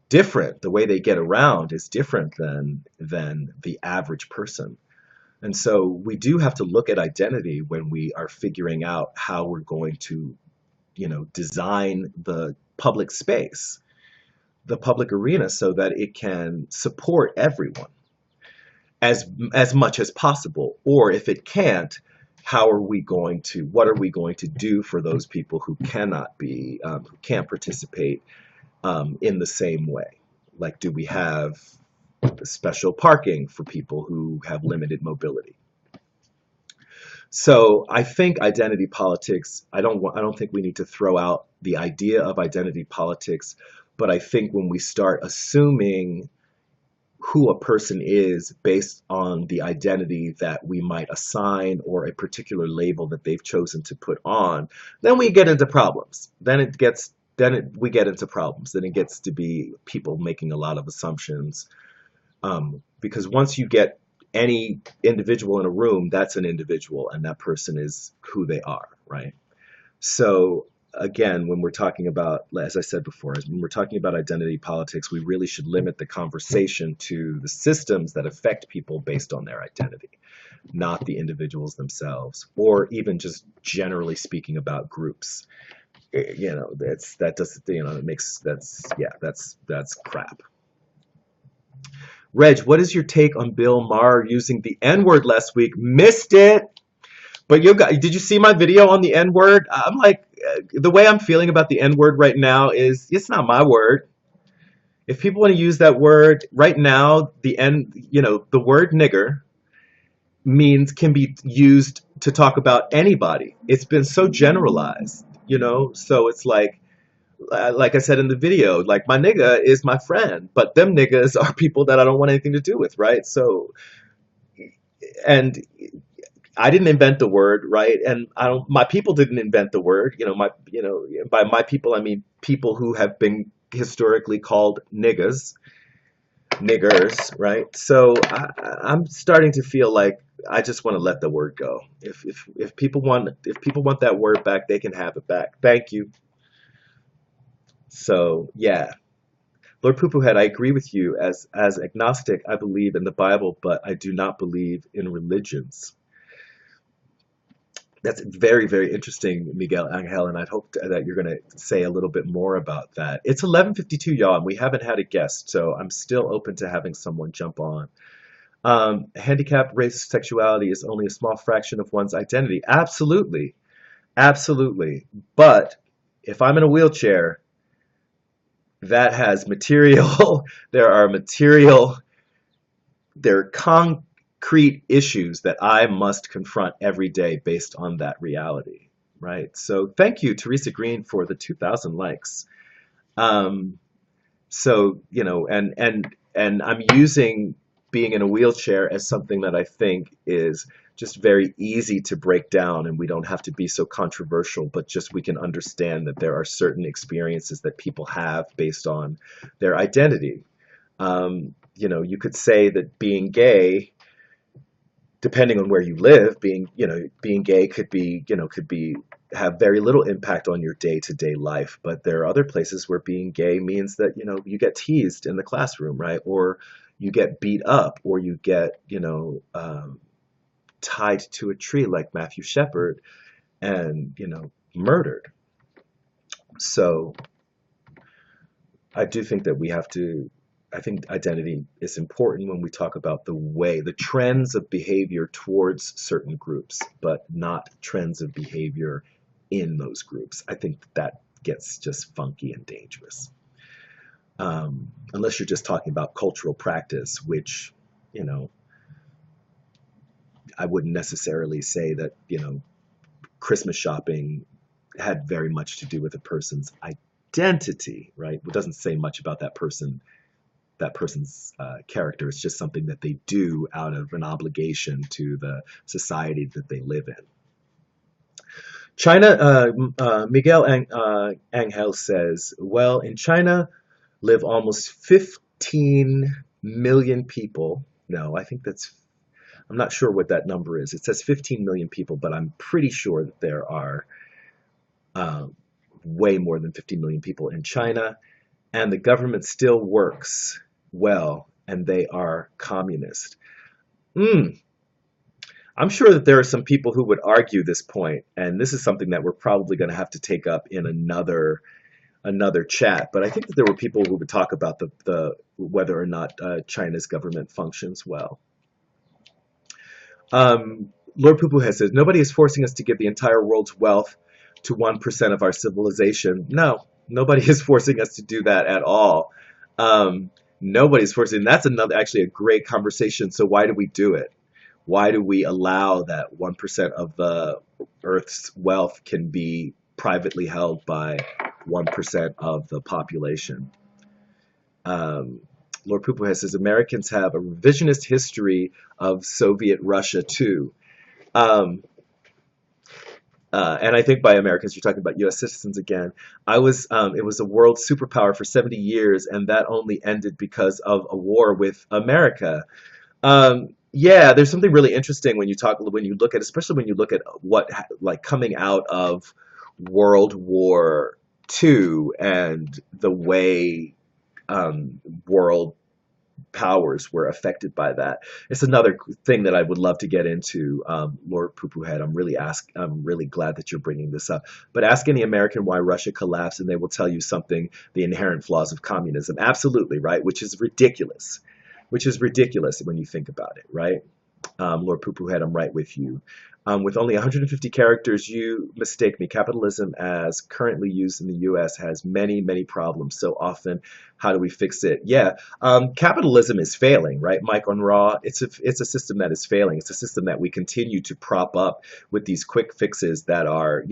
different, the way they get around is different than the average person. And so we do have to look at identity when we are figuring out how we're going to, design the public space, the public arena, so that it can support everyone as much as possible. Or if it can't, what are we going to do for those people who can't participate in the same way? Like, do we have special parking for people who have limited mobility. So I think identity politics, I don't think we need to throw out the idea of identity politics, but I think when we start assuming who a person is based on the identity that we might assign or a particular label that they've chosen to put on, then we get into problems. We get into problems. Then it gets to be people making a lot of assumptions. Because once you get any individual in a room, that's an individual, and that person is who they are, right? So again, when we're talking about, as I said before, when we're talking about identity politics, we really should limit the conversation to the systems that affect people based on their identity, not the individuals themselves, or even just generally speaking about groups. That's crap. Reg, what is your take on Bill Maher using the N-word last week? Missed it. But did you see my video on the N-word? I'm like, the way I'm feeling about the N-word right now is it's not my word. If people want to use that word right now, the word nigger can be used to talk about anybody. It's been so generalized, so it's like I said in the video, like my nigga is my friend, but them niggas are people that I don't want anything to do with, right? So, and I didn't invent the word, right? And my people didn't invent the word. By my people, I mean people who have been historically called niggers, right? So I'm starting to feel like I just want to let the word go. If people want that word back, they can have it back. Thank you. So yeah, Lord Poopoohead, I agree with you. As agnostic, I believe in the Bible, but I do not believe in religions. That's very, very interesting, Miguel Angel, and I'd hope that you're going to say a little bit more about that. It's 11:52, y'all, and we haven't had a guest, so I'm still open to having someone jump on. Handicap, race, sexuality is only a small fraction of one's identity. Absolutely. Absolutely. But if I'm in a wheelchair, that has material, there are concrete issues that I must confront every day based on that reality, right? So thank you, Teresa Green, for the 2,000 likes. So, and I'm using being in a wheelchair as something that I think is just very easy to break down, and we don't have to be so controversial, but just we can understand that there are certain experiences that people have based on their identity. You could say that being gay, depending on where you live, being gay could have very little impact on your day-to-day life, but there are other places where being gay means that you get teased in the classroom, right? Or you get beat up, or you get tied to a tree like Matthew Shepard and murdered. So I do think that I think identity is important when we talk about the trends of behavior towards certain groups, but not trends of behavior in those groups. I think that gets just funky and dangerous. Unless you're just talking about cultural practice, which, I wouldn't necessarily say that, Christmas shopping had very much to do with a person's identity, right? It doesn't say much about that person's character. It's just something that they do out of an obligation to the society that they live in. China, Miguel Angel says, well, in China live almost 15 million people. No, I'm not sure what that number is. It says 15 million people, but I'm pretty sure that there are way more than 15 million people in China, and the government still works well, and they are communist. I'm sure that there are some people who would argue this point, and this is something that we're probably going to have to take up in another chat. But I think that there were people who would talk about the whether or not China's government functions well. Lord Poopoohead says, nobody is forcing us to give the entire world's wealth to 1% of our civilization. No, nobody is forcing us to do that at all. Nobody's forcing. That's another actually a great conversation. So why do we do it? Why do we allow that 1% of the Earth's wealth can be privately held by 1% of the population? Um, Lord Pupuha says Americans have a revisionist history of Soviet Russia too. Um, and I think by Americans, you're talking about U.S. citizens again. It was a world superpower for 70 years, and that only ended because of a war with America. Yeah, there's something really interesting when you look at, especially when you look at like coming out of World War II and the way world powers were affected by that. It's another thing that I would love to get into, Lord Poopoohead. I'm really glad that you're bringing this up. But ask any American why Russia collapsed, and they will tell you something, the inherent flaws of communism. Absolutely, right? Which is ridiculous. Which is ridiculous when you think about it, right? Lord Poopoohead, I'm right with you. With only 150 characters, you mistake me. Capitalism, as currently used in the U.S., has many, many problems. So often, how do we fix it? Yeah, capitalism is failing, right, Mike on Raw? It's a system that is failing. It's a system that we continue to prop up with these quick fixes that are,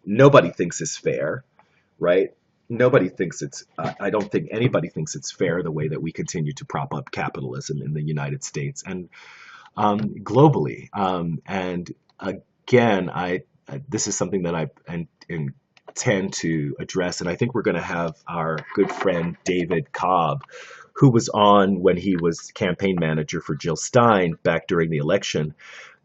nobody thinks is fair, right? Nobody thinks it's, I don't think anybody thinks it's fair the way that we continue to prop up capitalism in the United States and globally. And again, this is something that I intend to address, and I think we're going to have our good friend David Cobb, who was on when he was campaign manager for Jill Stein back during the election,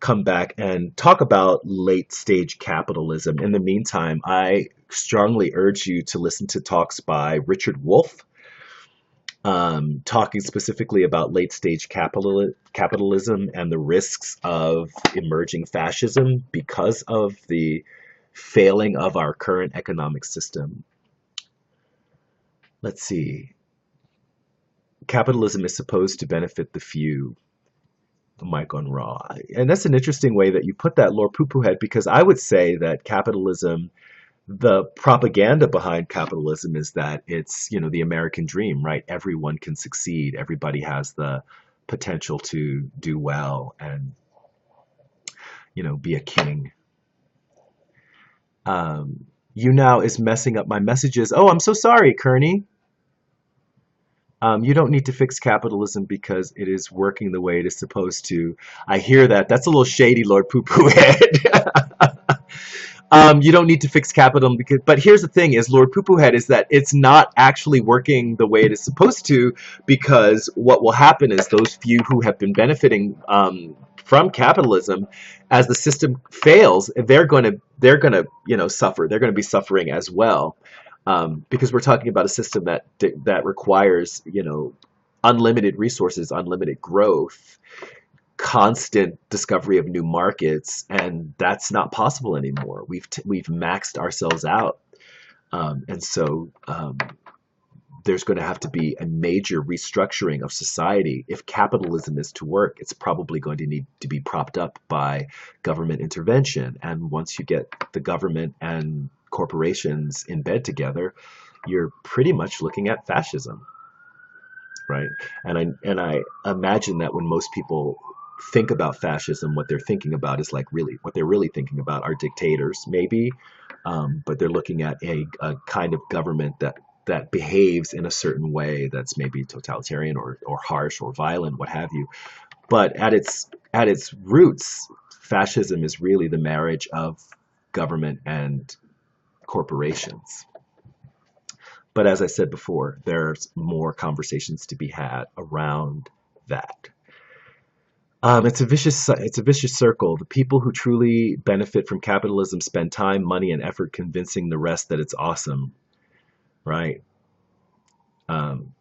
come back and talk about late stage capitalism. In the meantime, I strongly urge you to listen to talks by Richard Wolff, talking specifically about late stage capitalism and the risks of emerging fascism because of the failing of our current economic system. Let's see. Capitalism is supposed to benefit the few, Mike on Raw. And that's an interesting way that you put that, Lord Poopoohead, because I would say that capitalism, the propaganda behind capitalism is that it's, the American dream, right? Everyone can succeed. Everybody has the potential to do well and, be a king. YouNow is messing up my messages. Oh, I'm so sorry, Kearney. You don't need to fix capitalism because it is working the way it is supposed to. I hear that. That's a little shady, Lord Poopoohead. You don't need to fix capitalism but here's the thing is, Lord Poopoohead, is that it's not actually working the way it is supposed to, because what will happen is those few who have been benefiting from capitalism, as the system fails, they're going to suffer. They're going to be suffering as well, because we're talking about a system that requires unlimited resources, unlimited growth, constant discovery of new markets, and that's not possible anymore. We've maxed ourselves out, and so there's going to have to be a major restructuring of society if capitalism is to work. It's probably going to need to be propped up by government intervention, and once you get the government and corporations in bed together, you're pretty much looking at fascism, right? And I imagine that when most people think about fascism, what they're thinking about is what they're really thinking about are dictators, maybe, but they're looking at a kind of government that behaves in a certain way that's maybe totalitarian or harsh or violent, what have you. But at its roots, fascism is really the marriage of government and corporations. But as I said before, there's more conversations to be had around that. It's a vicious circle. The people who truly benefit from capitalism spend time, money, and effort convincing the rest that it's awesome, right? Um,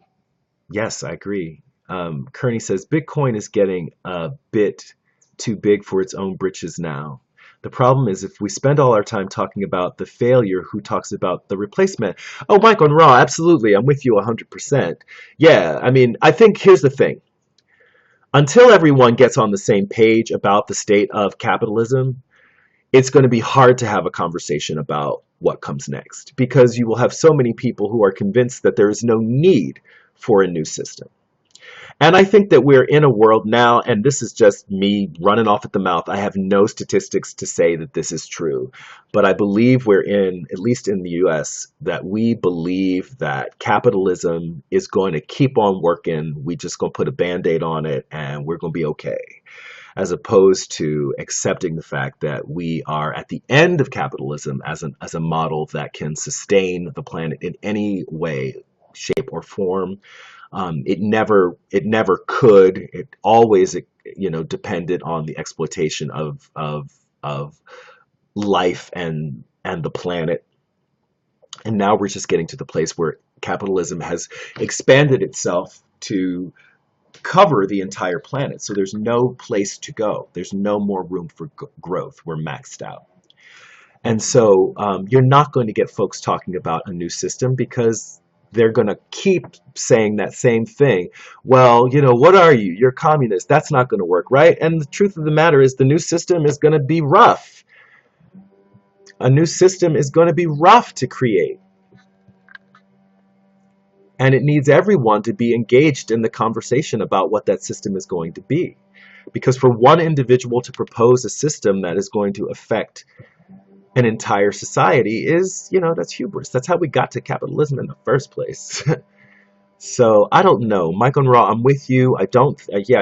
yes, I agree. Kearney says Bitcoin is getting a bit too big for its own britches now. The problem is if we spend all our time talking about the failure, who talks about the replacement? Oh, Mike on Raw, absolutely. I'm with you 100%. Yeah, I mean, I think here's the thing. Until everyone gets on the same page about the state of capitalism, it's going to be hard to have a conversation about what comes next, because you will have so many people who are convinced that there is no need for a new system. And I think that we're in a world now, and this is just me running off at the mouth. I have no statistics to say that this is true, but I believe we're in, at least in the US, that we believe that capitalism is going to keep on working. We just going to put a band-aid on it and we're going to be okay, as opposed to accepting the fact that we are at the end of capitalism as a model that can sustain the planet in any way, shape, or form. It never could. It always, depended on the exploitation of life and the planet. And now we're just getting to the place where capitalism has expanded itself to cover the entire planet. So there's no place to go. There's no more room for growth. We're maxed out. And so you're not going to get folks talking about a new system because they're going to keep saying that same thing. Well, what are you? You're communist. That's not going to work, right? And the truth of the matter is the new system is going to be rough. A new system is going to be rough to create. And it needs everyone to be engaged in the conversation about what that system is going to be. Because for one individual to propose a system that is going to affect an entire society is, that's hubris. That's how we got to capitalism in the first place. So I don't know. Mike and Raw, I'm with you. I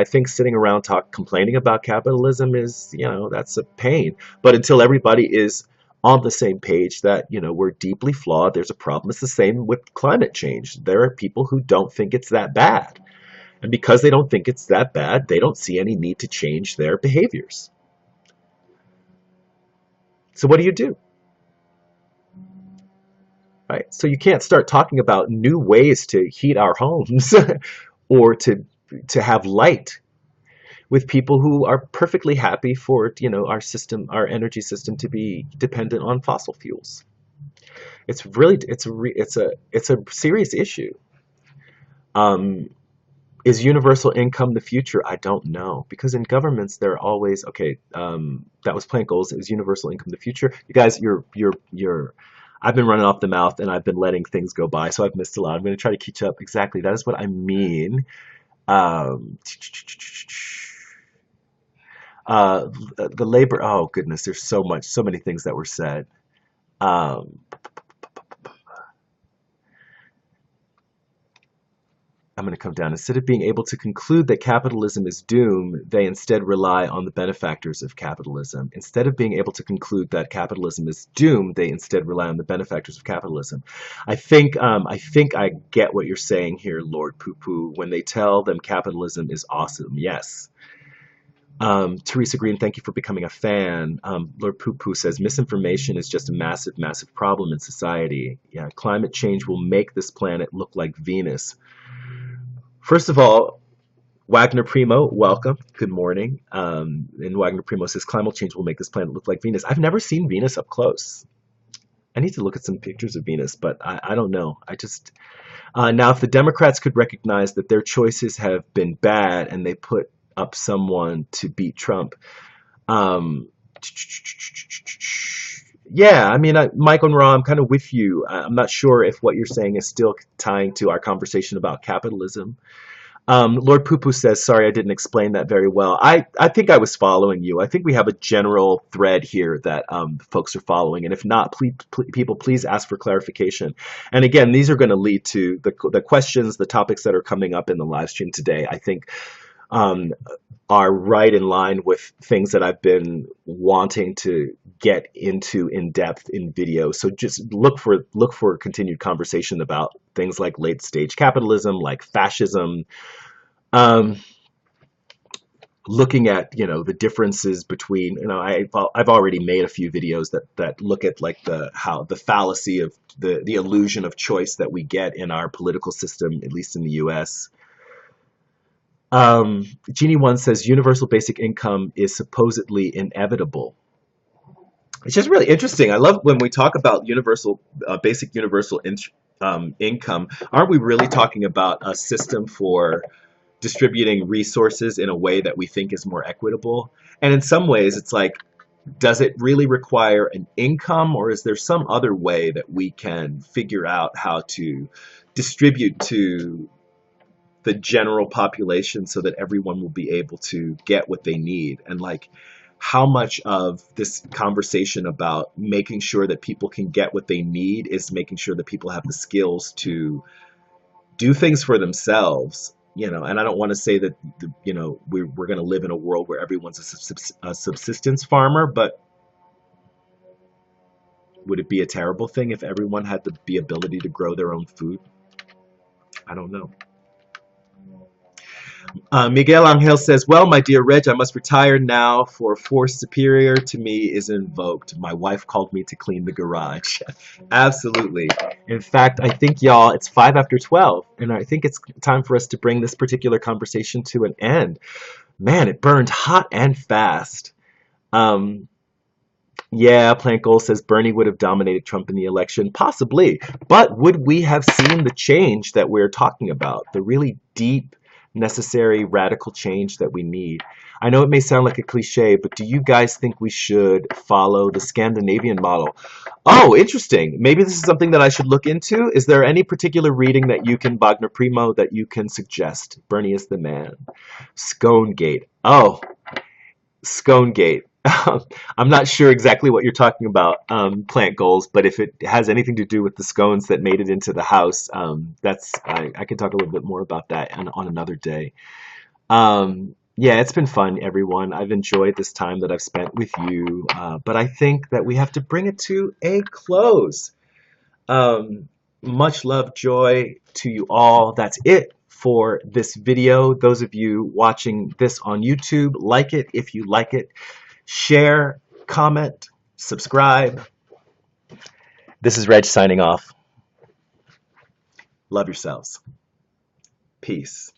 think sitting around complaining about capitalism is, that's a pain. But until everybody is on the same page that, we're deeply flawed, there's a problem. It's the same with climate change. There are people who don't think it's that bad. And because they don't think it's that bad, they don't see any need to change their behaviors. So what do? Right? So you can't start talking about new ways to heat our homes or to have light with people who are perfectly happy for, our energy system to be dependent on fossil fuels. It's a serious issue. Is universal income the future? I don't know, because in governments they're always okay. That was plant goals. Is universal income the future? You guys, I've been running off the mouth and I've been letting things go by, so I've missed a lot. I'm going to try to catch up. Exactly, that is what I mean. The labor. Oh goodness, there's so many things that were said. I'm going to come down. Instead of being able to conclude that capitalism is doomed, they instead rely on the benefactors of capitalism. Instead of being able to conclude that capitalism is doomed, they instead rely on the benefactors of capitalism. I think I get what you're saying here, Lord Poo Poo, when they tell them capitalism is awesome. Yes. Teresa Green, thank you for becoming a fan. Lord Poo Poo says misinformation is just a massive, massive problem in society. Yeah, climate change will make this planet look like Venus. First of all, Wagner Primo, welcome. Good morning. And Wagner Primo says climate change will make this planet look like Venus. I've never seen Venus up close. I need to look at some pictures of Venus, but I don't know. Now, if the Democrats could recognize that their choices have been bad and they put up someone to beat Trump, yeah, I mean, Mike and Ra, I'm kind of with you. I'm not sure if what you're saying is still tying to our conversation about capitalism. Lord Poo Poo says, sorry, I didn't explain that very well. I think I was following you. I think we have a general thread here that folks are following. And if not, people, please ask for clarification. And again, these are going to lead to the questions, the topics that are coming up in the live stream today, I think, are right in line with things that I've been wanting to get into in depth in video. So just look for continued conversation about things like late stage capitalism, like fascism, looking at the differences between I've already made a few videos that look at like the fallacy of the illusion of choice that we get in our political system, at least in the US. Jeannie One says universal basic income is supposedly inevitable. It's just really interesting. I love when we talk about basic universal income. Aren't we really talking about a system for distributing resources in a way that we think is more equitable? And in some ways, it's like, does it really require an income, or is there some other way that we can figure out how to distribute to the general population so that everyone will be able to get what they need. And like, how much of this conversation about making sure that people can get what they need is making sure that people have the skills to do things for themselves, you know. And I don't want to say that, you know, we're going to live in a world where everyone's a subsistence farmer, but would it be a terrible thing if everyone had the ability to grow their own food? I don't know. Miguel Angel says, well, my dear Reg, I must retire now, for a force superior to me is invoked. My wife called me to clean the garage. Absolutely. In fact, I think, y'all, it's 5 after 12, and I think it's time for us to bring this particular conversation to an end. Man, it burned hot and fast. Um, yeah, Plant Goal says Bernie would have dominated Trump in the election. Possibly. But would we have seen the change that we're talking about? The really deep, necessary, radical change that we need? I know it may sound like a cliche, but do you guys think we should follow the Scandinavian model? Oh, interesting. Maybe this is something that I should look into. Is there any particular reading that you can, Wagner Primo, that you can suggest? Bernie is the man. Scone-gate. Oh, Scone-gate. I'm not sure exactly what you're talking about, Plant Goals, but if it has anything to do with the scones that made it into the house, I can talk a little bit more about that on another day. Yeah, it's been fun, everyone. I've enjoyed this time that I've spent with you, but I think that we have to bring it to a close. Much love, joy to you all. That's it for this video. Those of you watching this on YouTube, like it if you like it. Share, comment, subscribe. This is Reg signing off. Love yourselves. Peace.